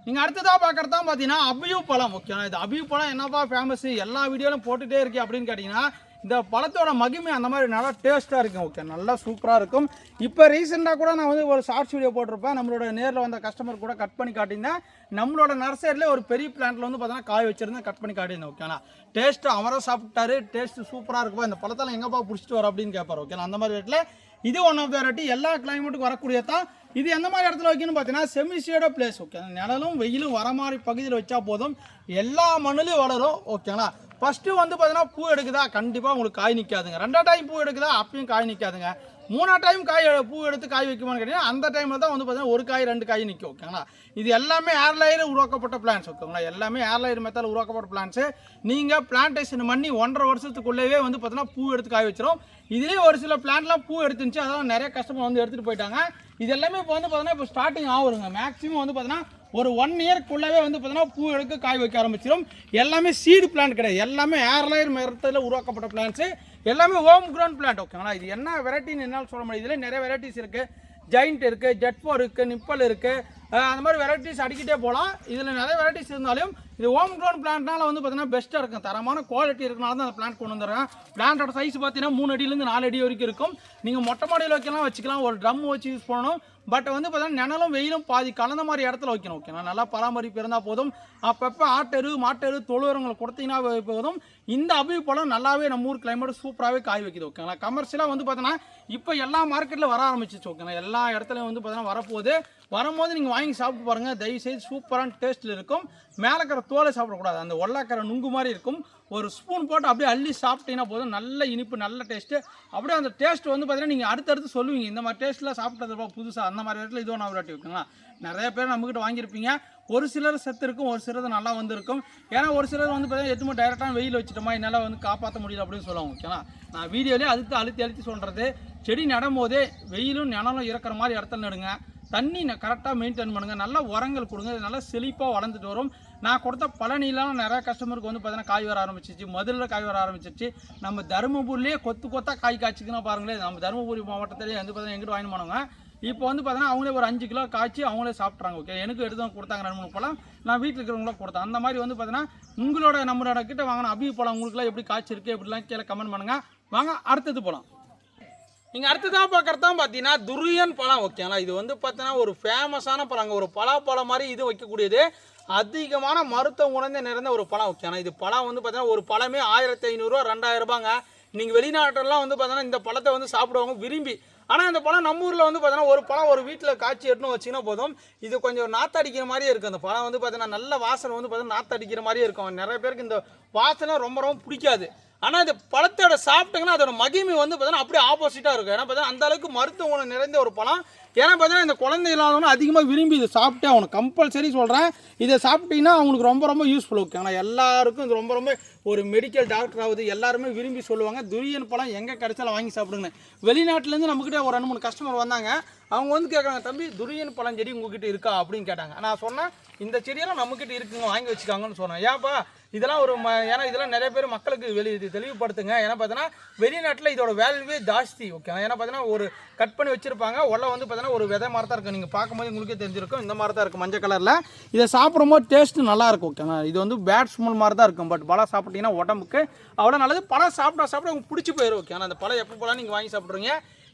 நீங்கள் அடுத்ததாக பார்க்குறது தான் பார்த்தீங்கன்னா அபியூ பழம் ஓகேங்களா. இது அபியூ பழம் என்னப்பா ஃபேமஸ் எல்லா வீடியோலையும் போட்டுகிட்டே இருக்கே அப்படின்னு கேட்டிங்கன்னா, இந்த பழத்தோட மகிமை அந்த மாதிரி நல்லா டேஸ்ட்டாக இருக்கும் ஓகே. நல்லா சூப்பராக இருக்கும். இப்போ ரீசெண்டாக கூட நான் வந்து ஒரு ஷார்ட்ஸ் வீடியோ போட்டிருப்பேன். நம்மளோட நேரில் வந்த கஸ்டமர் கூட கட் பண்ணி காட்டியிருந்தேன். நம்மளோட நர்சரியில் ஒரு பெரிய பிளான்ட்டில் வந்து பார்த்தீங்கன்னா காய் வச்சுருந்தேன், கட் பண்ணி காட்டியிருந்தேன் ஓகேங்களா. டேஸ்ட்டு அவரை சாப்பிட்டாரு, டேஸ்ட்டு சூப்பராக இருக்குப்பா, இந்த பழத்தெல்லாம் எங்கேப்பா பிடிச்சிட்டு வர அப்படின்னு கேட்பார் ஓகேங்களா. அந்த மாதிரி ரேட்டில் இது ஒன் ஆஃப் த வெரைட்டி. எல்லா கிளைமேட்டுக்கும் வரக்கூடிய தான். இது எந்த மாதிரி இடத்துல வைக்கணும்னு பார்த்தீங்கன்னா செமிஷேட பிளேஸ் ஓகே. நிழலும் வெயிலும் வர மாதிரி பகுதியில் வச்சா போதும், எல்லா மண்ணிலையும் வளரும் ஓகேங்களா. ஃபஸ்ட்டு வந்து பார்த்தீங்கன்னா பூ எடுக்குதா கண்டிப்பாக உங்களுக்கு காய் நிற்காதுங்க. 2ஆம் டைம் பூ எடுக்குதா அப்பயும் காய் நிற்காதுங்க. 3ஆம் டைம் பூ எடுத்து காய் வைக்குமான்னு கேட்டீங்கன்னா அந்த டைமில் தான் வந்து பார்த்தீங்கன்னா 1 காய் 2 காய் நிற்கும் ஓகேங்களா. இது எல்லாமே ஏர்லையர் உருவாக்கப்பட்ட பிளான்ஸ் ஓகேங்களா. எல்லாமே ஏர்லையர் மெத்தடில் உருவாக்கப்பட்ட பிளான்ஸு. நீங்கள் பிளான்டேஷன் பண்ணி 1.5 வருஷத்துக்குள்ளேயே வந்து பார்த்தீங்கன்னா பூ எடுத்து காய் வச்சிடும். இதுலேயே ஒரு சில பிளான்ட்லாம் பூ எடுத்துருந்துச்சு, அதெல்லாம் நிறைய கஸ்டமர் வந்து எடுத்துகிட்டு போயிட்டாங்க. இது எல்லாமே இப்போ வந்து பார்த்தீங்கன்னா இப்போ ஸ்டார்டிங் ஆகுங்க. மேக்ஸிமம் வந்து பார்த்தீங்கன்னா ஒரு 1 இயர்க்குள்ளவே வந்து பார்த்தீங்கன்னா பூ எடுக்க காய் வைக்க ஆரம்பிச்சிடும். எல்லாமே சீடு பிளான்ட் கிடையாது, எல்லாமே ஏர்லையர் மெத்தடில் உருவாக்கப்பட்ட பிளான்ஸு. எல்லாமே ஹோம் கிரவுண்ட் பிளான்ட் ஓகேங்களா. இது என்ன வெரைட்டின்னு என்னால் சொல்ல முடியாது. இதில் நிறைய வெரைட்டிஸ் இருக்குது. ஜெயிண்ட் இருக்குது, ஜெட்4 இருக்குது, நிப்பல் இருக்குது, அந்த மாதிரி வெரைட்டிஸ் அடிக்கிட்டே போகலாம். இதில் நிறைய வெரைட்டிஸ் இருந்தாலும் இது ஹோம் க்ரோன் பிளான்ட்னால வந்து பார்த்தீங்கன்னா பெஸ்ட்டாக இருக்கும். தரமான குவாலிட்டி இருக்கனால தான் அந்த பிளான்ட் கொண்டு வந்துடுறேன். பிளான்ட்டோட சைஸ் பார்த்தீங்கன்னா 3 அடியிலேருந்து 4 அடி வரைக்கும் இருக்கும். நீங்கள் மொட்டை மாடியில் வைக்கலாம், வச்சுக்கலாம், ஒரு ட்ரம் வச்சு யூஸ் பண்ணணும். பட் வந்து பார்த்தீங்கன்னா நிழலும் வெயிலும் பாதி கலந்த மாதிரி இடத்துல வைக்கணும் ஓகேண்ணா. நல்லா பராமரிப்பு இருந்தால் போதும். அப்பப்போ ஆட்டெரு மாட்டெரு தொழுவரங்களை கொடுத்தீங்கன்னா போதும். இந்த அபியூ பழம் நல்லாவே நம்ம ஊர் கிளைமேட் சூப்பராகவே காய் வைக்குது ஓகேங்களா. கமர்ஷியலாக வந்து பார்த்தீங்கன்னா இப்போ எல்லா மார்க்கெட்டில் வர ஆரம்பிச்சிச்சு ஓகேங்களா. எல்லா இடத்துலையும் வந்து பார்த்தீங்கன்னா வரப்போகுது. வரும்போது நீங்கள் வாங்கி சாப்பிட்டு பாருங்கள், தயவுசெய்து சூப்பரான டேஸ்ட்டில் இருக்கும். மேலே இருக்கிற தோலை சாப்பிடக்கூடாது, அந்த ஒல்லாக்கிற நுங்கு மாதிரி இருக்கும். ஒரு ஸ்பூன் போட்டு அப்படியே அள்ளி சாப்பிட்டீங்கன்னா போதும், நல்ல இனிப்பு, நல்ல டேஸ்ட்டு. அப்படியே அந்த டேஸ்ட் வந்து பார்த்தீங்கன்னா நீங்கள் அடுத்தடுத்து சொல்லுவீங்க, இந்த மாதிரி டேஸ்ட்டில் சாப்பிட்டதுப்பா புதுசாக. அந்த மாதிரி இடத்துல இதுவும் நான் விராட்டி வைக்கங்களா. நிறைய பேர் நம்மக்கிட்ட வாங்கியிருப்பீங்க. ஒரு சிலர் செத்து இருக்கும், ஒரு சிலர் நல்லா வந்திருக்கும். ஏன்னா ஒரு சிலர் வந்து பார்த்தீங்கன்னா எதுவுமே டைரெக்டாக வெயில் வச்சுட்டோமா என்னால் வந்து காப்பாற்ற முடியல அப்படின்னு சொல்லுவாங்க ஓகேங்களா. நான் வீடியோலேயே அழுத்தி சொல்கிறது, செடி நடும் போதே வெயிலும் நிழலும் இருக்கிற மாதிரி இடத்துல நடுங்க. தண்ணி கரெக்டாக மெயின்டைன் பண்ணுங்கள். நல்லா உரங்கள் கொடுங்க, நல்லா செழிப்பாக வளர்ந்துட்டு வரும். நான் கொடுத்த பழனிலாம் நிறையா கஸ்டமருக்கு வந்து பார்த்தீங்கன்னா காய் வர ஆரம்பிச்சிச்சு, மதுரையில் காய் வர ஆரம்பிச்சிச்சு. நம்ம தருமபுரிலேயே கொத்தாக காய் காய்ச்சிக்குன்னா பாருங்களேன். நம்ம தருமபுரி மாவட்டத்திலேயே வந்து பார்த்தீங்கன்னா எங்கிட்ட வாங்கி போனவங்க இப்போ வந்து பார்த்தீங்கன்னா அவங்களே ஒரு 5 கிலோ காய்ச்சி அவங்களே சாப்பிட்றாங்க ஓகே. எனக்கு எடுத்து கொடுத்தாங்க 2-3 பழம், நான் வீட்டில் இருக்கிறவங்களும் கொடுத்தேன். அந்த மாதிரி வந்து பார்த்தீங்கன்னா நம்மளோட கிட்ட வாங்கின அபியூ பழம் உங்களுக்குலாம் எப்படி காய்ச்சிருக்கு எப்படிலாம் கீழே கமெண்ட் பண்ணுங்கள். வாங்க அடுத்தது போகலாம். நீங்கள் அடுத்ததாக பார்க்குறது தான் பார்த்தீங்கன்னா துரியன் பழம் ஓகேங்களா. இது வந்து பார்த்தீங்கன்னா ஒரு ஃபேமஸான பழங்க. ஒரு பலாப்பழம் மாதிரி இது வைக்கக்கூடியது. அதிகமான மருத்துவ குணம் நிறைந்த ஒரு பழம் ஓகேங்களா. இது பழம் வந்து பார்த்தீங்கன்னா ஒரு பழமே 1500 ரூபா 2000 ரூபாங்க. நீங்கள் வெளிநாட்டிலலாம் வந்து பார்த்தீங்கன்னா இந்த பழத்தை வந்து சாப்பிடுவாங்க விரும்பி. ஆனால் இந்த பழம் நம்ம ஊரில் வந்து பார்த்தீங்கன்னா ஒரு பழம் ஒரு வீட்டில் காய்ச்சி எடுத்துன்னு வச்சிங்கன்னா போதும், இது கொஞ்சம் நாத்தடிக்கிற மாதிரியே இருக்குது. அந்த பழம் வந்து பார்த்தீங்கன்னா நல்ல வாசனை வந்து பார்த்தீங்கன்னா நாத்தடிக்கிற மாதிரியே இருக்கும். நிறைய பேருக்கு இந்த வாசனை ரொம்ப பிடிக்காது. ஆனால் இந்த பழத்தோட சாப்பிட்டீங்கன்னா அதோட மகிமை வந்து பார்த்தீங்கன்னா அப்படியே ஆப்போசிட்டாக இருக்கும். ஏன்னா பார்த்தீங்கன்னா அந்த அளவுக்கு மருத்துவ குணம் நிறைந்த ஒரு பழம். ஏன்னா பார்த்தீங்கன்னா இந்த குழந்தை இல்லாதவங்க அதிகமாக விரும்பி இதை சாப்பிட்டே அவனுக்கு கம்பல்சரி சொல்கிறேன். இதை சாப்பிட்டீங்கன்னா அவங்களுக்கு ரொம்ப யூஸ்ஃபுல் ஓகேங்களா. எல்லாருக்கும் இது ரொம்ப ஒரு மெடிக்கல் டாக்டர் ஆகுது, எல்லாருமே விரும்பி சொல்லுவாங்க. துரியன் பழம் எங்கே கிடைச்சாலும் வாங்கி சாப்பிடுங்க. வெளிநாட்டிலேருந்து நம்மக்கிட்ட ஒரு 2-3 கஸ்டமர் வந்தாங்க. அவங்க வந்து கேட்குறாங்க, தம்பி துரியன் பழம் செடி உங்ககிட்ட இருக்கா அப்படின்னு கேட்டாங்க. நான் சொன்னேன் இந்த செடியெல்லாம் நம்மக்கிட்ட இருக்குங்க, வாங்கி வச்சுக்காங்கன்னு சொன்னேன். ஏன்ப்பா இதெல்லாம் ஒரு ஏன்னா இதெல்லாம் நிறைய பேர் மக்களுக்கு தெளிவுபடுத்துங்க. ஏன்னா பார்த்தீங்கன்னா வெளிநாட்டில் இதோட வேல்யூவே ஜாஸ்தி ஓகே. ஏன்னா பார்த்தீங்கன்னா ஒரு கட் பண்ணி வச்சுருப்பாங்க, உள்ள வந்து பார்த்தீங்கன்னா ஒரு விதை மாதிரி தான் இருக்கும். நீங்கள் பார்க்கும்போது உங்களுக்கே தெரிஞ்சிருக்கும், இந்த மாதிரி தான் இருக்கும் மஞ்சள் கலரில். இதை சாப்பிடும்போது டேஸ்ட்டு நல்லாயிருக்கும் ஓகேங்க. இது வந்து பேட் ஸ்மெல் மாதிரி தான் இருக்கும். பட் பழம் சாப்பிட்டீங்கன்னா உடம்புக்கு அவ்வளோ நல்லது. பழம் சாப்பிட உங்களுக்கு பிடிச்சி போயிடும் ஓகே. ஆனால் அந்த பழம் எப்போ போலாம் நீங்கள் வாங்கி சாப்பிட்றீங்க.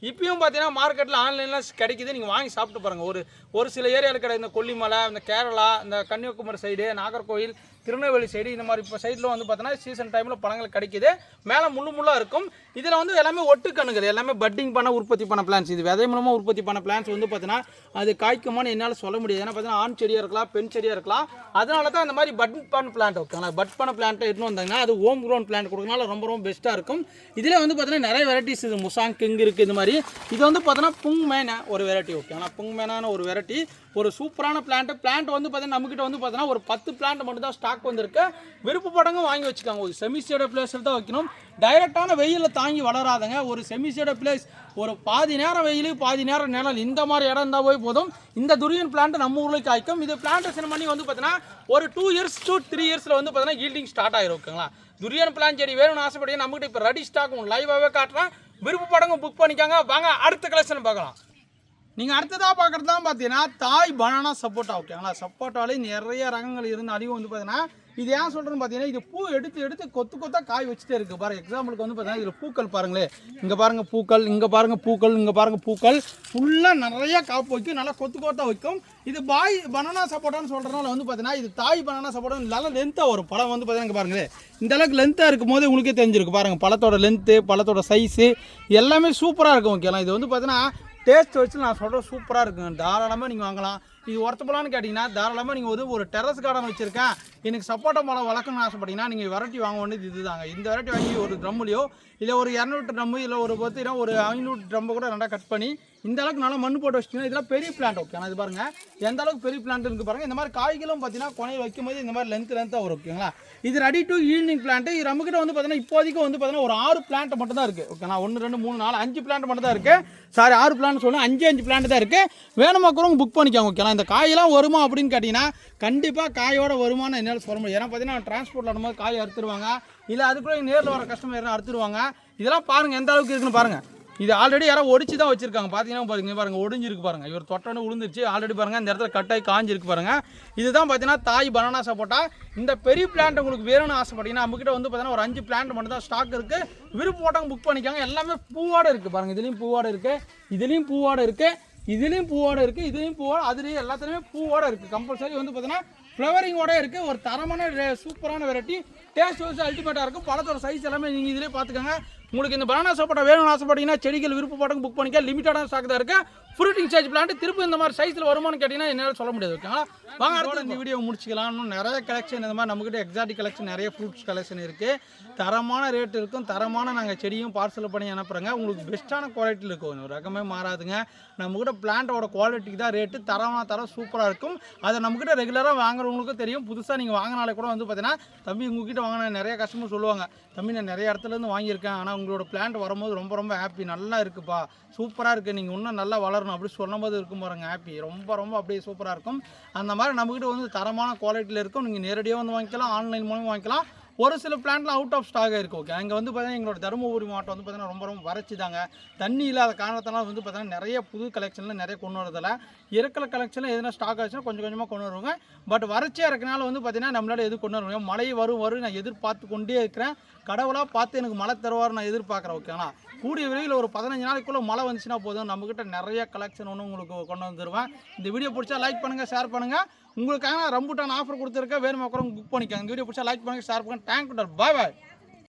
இப்பயும் பார்த்தீங்கன்னா மார்க்கெட்டில் ஆன்லைனில் கிடைக்குது, நீங்கள் வாங்கி சாப்பிட்டு பாருங்கள். ஒரு சில ஏரியாவில் கிடையாது. இந்த கொல்லிமலை, இந்த கேரளா, இந்த கன்னியாகுமரி சைடு, நாகர்கோவில், திருநெல்வேலி சைடு இந்த மாதிரி இப்போ சைடில் வந்து பார்த்தீங்கன்னா சீசன் டைமில் பழங்கள் கிடைக்குது. மேலே முள்ளாக இருக்கும். இதில் வந்து எல்லாமே ஒட்டுக்கணுகள், எல்லாமே பட்டிங் பண்ண உற்பத்தி பண்ண பிளான்ஸ். இது விதை மூலமாக உற்பத்தி பண்ண பிளான்ஸ் வந்து பார்த்தீங்கன்னா அது காய்க்குமான்னு என்னால் சொல்ல முடியாது. ஏன்னா பார்த்தீங்கன்னா ஆண் செடியாக இருக்கலாம், பெண் செடியாக இருக்கலாம். அதனால தான் அந்த மாதிரி பட் பண்ண பிளான்ட் ஓகேங்களா. பட் பண்ண பிளான்ட்டை எடுத்துன்னு வந்தாங்கன்னா அது ஹோம் க்ரோன் பிளான்ட் கொடுக்கறனால ரொம்ப ரொம்ப பெஸ்ட்டாக இருக்கும். இதில் வந்து பார்த்தீங்கன்னா நிறைய வெரைட்டிஸ் இது முசாங் கிங் இருக்குது. இது மாதிரி இது வந்து பார்த்தீங்கன்னா புங் மேனா ஒரு வெரைட்டி ஓகேங்களா. புங் மேனான ஒரு வெரைட்டி, ஒரு சூப்பரான பிளான்ட் வந்து பார்த்தீங்கன்னா நம்மகிட்ட வந்து பார்த்தீங்கன்னா ஒரு 10 பிளான்ட் மட்டும் தான் ஸ்டாக் வந்திருக்கு. விருப்பப்படங்க வாங்கி வச்சுக்காங்க. ஒரு செமி ஷேடோ பிளேஸில் தான் வைக்கணும். டைரெக்டான வெயிலில் தாங்கி வளராதங்க. ஒரு செமி ஷேடோ பிளேஸ், ஒரு பாதி நேரம் வெயில் பாதி நேரம் நிழல், இந்த மாதிரி இடம் இருந்தால் போய் போதும். இந்த துரியன் பிளான்ட் நம்ம ஊரில் காய்க்கும். இது பிளான்டேஷன் பண்ணி வந்து பார்த்தீங்கன்னா ஒரு 2 years to 3 years வந்து பார்த்தீங்கன்னா ஈல்டிங் ஸ்டார்ட் ஆகிரும் ஓகேங்களா. துரியன் பிளான் செடி வேணும்னு ஆசைப்பட்டீங்க நம்மகிட்ட இப்போ ரெடி ஸ்டாக் லைவாகவே காட்டுறேன். விருப்பப்படங்க புக் பண்ணிக்காங்க. வாங்க அடுத்த கலெக்ஷன் பார்க்கலாம். நீங்கள் அடுத்ததாக பார்க்குறது தான் பார்த்தீங்கன்னா தாய் பனானா சப்போட்டா ஓகேங்களா. சப்போட்டாலே நிறைய ரகங்கள் இருந்து அதிகம் வந்து பார்த்தீங்கன்னா இது ஏன் சொல்கிறேன்னு பார்த்தீங்கன்னா இது பூ எடுத்து கொத்தாக காய் வச்சுட்டே இருக்குது. பாருங்கள் எக்ஸாம்பிளுக்கு வந்து பார்த்தீங்கன்னா இதில் பூக்கள் பாருங்களேன். இங்கே பாருங்கள் பூக்கள், இங்கே பாருங்கள் பூக்கள், இங்கே பாருங்கள் பூக்கள், ஃபுல்லாக நிறையா காப்பு வைக்கும், நல்லா கொத்தாக வைக்கும். இது பாய் பனானா சப்போட்டான்னு சொல்கிறதுனால வந்து பார்த்தீங்கன்னா இது தாய் பனானா சப்போட்டா நல்லா லென்த்தாக வரும். பழம் வந்து பார்த்தீங்கன்னா இங்கே பாருங்களேன் இந்த அளவுக்கு லென்த்தாக இருக்கும் போது உங்களுக்கே தெரிஞ்சிருக்கு. பாருங்கள் பழத்தோட லென்த்து, பழத்தோட சைஸு எல்லாமே சூப்பராக இருக்கும் ஓகேங்களா. இது வந்து பார்த்தீங்கன்னா டேஸ்ட் வச்சு நான் சொல்கிறேன் சூப்பராக இருக்குங்க. தாராளமாக நீங்கள் வாங்கலாம். இது ஒருத்தப்பலான்னு கேட்டிங்கன்னா தாராளமாக நீங்கள் ஒரு டெரஸ் கார்டன் வச்சுருக்கேன், எனக்கு சப்போட்டா மரம் வளர்க்கணும்னு ஆசைப்பட்டீங்கன்னா நீங்கள் வெரைட்டி வாங்க வேண்டியது இதுதாங்க. இந்த வெரைட்டி வாங்கி ஒரு ட்ரம்முலையோ இல்லை ஒரு 200 ட்ரம்மு இல்லை ஒரு 500 ட்ரம்பு கூட ரெண்டாக கட் பண்ணி இந்த அளவுக்கு நல்லா மண் போட்டு வச்சிட்டிங்கன்னா இதெல்லாம் பெரிய பிளான்ட் ஓகே. ஆனால் இது பாருங்கள் எந்த அளவுக்கு பெரிய பிளான்ட் இருக்குது பாருங்கள். இந்த மாதிரி காய்களும் பார்த்தீங்கன்னா கொனையை வைக்கும்போது இந்த மாதிரி லென்த்தாக வரும் ஓகேங்களா. இது ரெடி டு ஈல்டிங் பிளான்ட். இது நம்மகிட்ட வந்து பார்த்தீங்கன்னா இப்போதைக்கு வந்து பார்த்தீங்கன்னா ஒரு 6 பிளான்ட் மட்டும் தான் இருக்குது ஓகேங்களா. 1 2 3 4 5 பிளான்ட் மட்டும் தான் இருக்குது. சாரி 6 பிளான்ட் சொல்லணும், 5 பிளான்ட் தான் இருக்குது. வேணுமாக்கிறவங்க புக் பண்ணிக்கோங்க ஓகேங்களா. இந்த காயெல்லாம் வருமா அப்படின்னு கேட்டிங்கன்னா கண்டிப்பாக காயோட வருமானம் என்னால் சொல்ல முடியும். ஏன்னா பார்த்தீங்கன்னா டிரான்ஸ்போர்ட்டில் வரும்போது காய் அறுத்துருவாங்க, இல்லை அதுக்குள்ளே நேரில் வர கஸ்டமர் யாரும் அறுத்துருவாங்க. இதெல்லாம் பாருங்கள் எந்த அளவுக்கு இருக்குன்னு பாருங்கள். இது ஆல்ரெடி யாரோ ஒடிச்சு தான் வச்சிருக்காங்க. பார்த்தீங்கன்னா பாருங்கள் ஒடிஞ்சிருக்கு பாருங்கள். இவர் தொட்டோன்னு விழுந்துருச்சு ஆல்ரெடி பாருங்கள். இந்த இடத்துல கட்டாய் காஞ்சிருக்கு பாருங்கள். இதுதான் பார்த்தீங்கன்னா தாய் பனானா சப்போட்டா. இந்த பெரிய பிளான்ட் உங்களுக்கு வேணும்னு ஆசைப்பட்டீங்கன்னா நம்மகிட்ட வந்து பார்த்தீங்கன்னா ஒரு 5 பிளான்ட் மட்டும் தான் ஸ்டாக் இருக்குது. விருப்பம் போட்டவங்க புக் பண்ணிக்காங்க. எல்லாமே பூவோடு இருக்குது பாருங்கள். இதுலேயும் பூவோடு இருக்குது, இதுலேயும் பூவோடு இருக்குது, இதுலேயும் பூவோடு இருக்குது, இதுலேயும் பூவோடு, அதுலேயும் எல்லாத்துலேயுமே பூவோடு இருக்குது. கம்பல்சரி வந்து பார்த்தீங்கன்னா ஃப்ளவரிங்கோட இருக்குது. ஒரு தரமான சூப்பரான வெரைட்டி, டேஸ்ட் வைஸ் அல்டிமேட்டாக இருக்கும். பழத்தோட சைஸ் எல்லாமே நீங்கள் இதிலே பார்த்துக்கோங்க. உங்களுக்கு இந்த பனானா சப்போட்டா வேணும்னு ஆசைப்பட்டீங்கன்னா செடிகள் விருப்பப்பட்டவங்க புக் பண்ணிக்க. லிமிட்டடான ஸ்டாக் தான் இருக்குது. ஃப்ரூட்டிங் ஸ்டேஜ் பிளான்ட் திருப்பி இந்த மாதிரி சைஸில் வருமானு கேட்டிங்கன்னா என்னால் சொல்ல முடியாது ஓகேங்களா. வாங்க அடுத்த இந்த வீடியோ முடிச்சிக்கலாம். இன்னும் நிறைய கலெக்ஷன் இந்த மாதிரி நம்மகிட்ட எக்ஸாட்டிக் கலெக்ஷன் நிறைய ஃப்ரூட்ஸ் கலெக்ஷன் இருக்குது. தரமான ரேட் இருக்கும். தரமான நாங்கள் செடியும் பார்சல் பண்ணி அனுப்புகிறோங்க. உங்களுக்கு பெஸ்ட்டான குவாலிட்டியில் இருக்கும். ரகமே மாறாதுங்க. நம்மகிட்ட பிளான்ட்டோட குவாலிட்டிக்கு தான் ரேட்டு. தரம் சூப்பராக இருக்கும். அதை நம்மகிட்ட ரெகுலராக வாங்குறவங்களுக்கும் தெரியும். புதுசாக நீங்கள் வாங்கினாலே கூட வந்து பார்த்தீங்கன்னா தம்பி உங்ககிட்ட வாங்கின நிறைய கஸ்டமர் சொல்லுவாங்க, தம்பி நான் நிறைய இடத்துலேருந்து வாங்கியிருக்கேன், ஆனால் உங்களோட பிளான்ட் வரும்போது ரொம்ப ஹாப்பி, நல்லா இருக்குப்பா, சூப்பராக இருக்குது, நீங்கள் இன்னும் நல்லா வளரணும் அப்படி சொல்லும்போது இருக்கும் பாருங்க ஹாப்பி. ரொம்ப அப்படியே சூப்பராக இருக்கும். அந்த மாதிரி நம்மகிட்ட வந்து தரமான குவாலிட்டியில் இருக்கும். நீங்கள் நேரடியாக வந்து வாங்கிக்கலாம், ஆன்லைன் மூலமாக வாங்கிக்கலாம். ஒரு சில பிளான்ட்லாம் அவுட் ஆஃப் ஸ்டாக் இருக்குது ஓகே. அங்கே வந்து பார்த்தீங்கன்னா எங்களோட தருமபுரி மாவட்டம் வந்து பார்த்தீங்கன்னா ரொம்ப வறட்சி தாங்க. தண்ணி இல்லாத காரணத்தினால வந்து பார்த்தீங்கன்னா நிறைய புது கலெக்ஷனில் நிறைய கொண்டு வரதில்லை. இருக்கிற கலெக்ஷனில் எதுனா ஸ்டாக் ஆச்சுன்னா கொஞ்சமாக கொண்டு வருவாங்க. பட் வறட்சியாக இருக்கனால வந்து பார்த்தீங்கன்னா நம்மளால எதுவும் கொண்டு வருவாங்க. மழை வரும் நான் எதிர்பார்த்து கொண்டே இருக்கிறேன். கடவுளாக பார்த்து எனக்கு மழை தருவார் நான் எதிர்பார்க்குறேன் ஓகேங்களா. கூடிய விரைவில் ஒரு 15 நாளைக்குள்ளே மழை வந்துச்சுன்னா போதும், நம்மக்கிட்ட நிறைய கலெக்ஷன் ஒன்று உங்களுக்கு கொண்டு வந்துடுவேன். இந்த வீடியோ பிடிச்சா லைக் பண்ணுங்கள், ஷேர் பண்ணுங்கள். உங்களுக்காக நான் ரம்புட்டான் ஆஃபர் கொடுத்துருக்கேன், வேணுமா கூட புக் பண்ணிக்கோங்க. இந்த வீடியோ பிடிச்சா லைக் பண்ணுங்கள், ஷேர் பண்ணுங்கள். தேங்க்யூ, பாய் பாய்.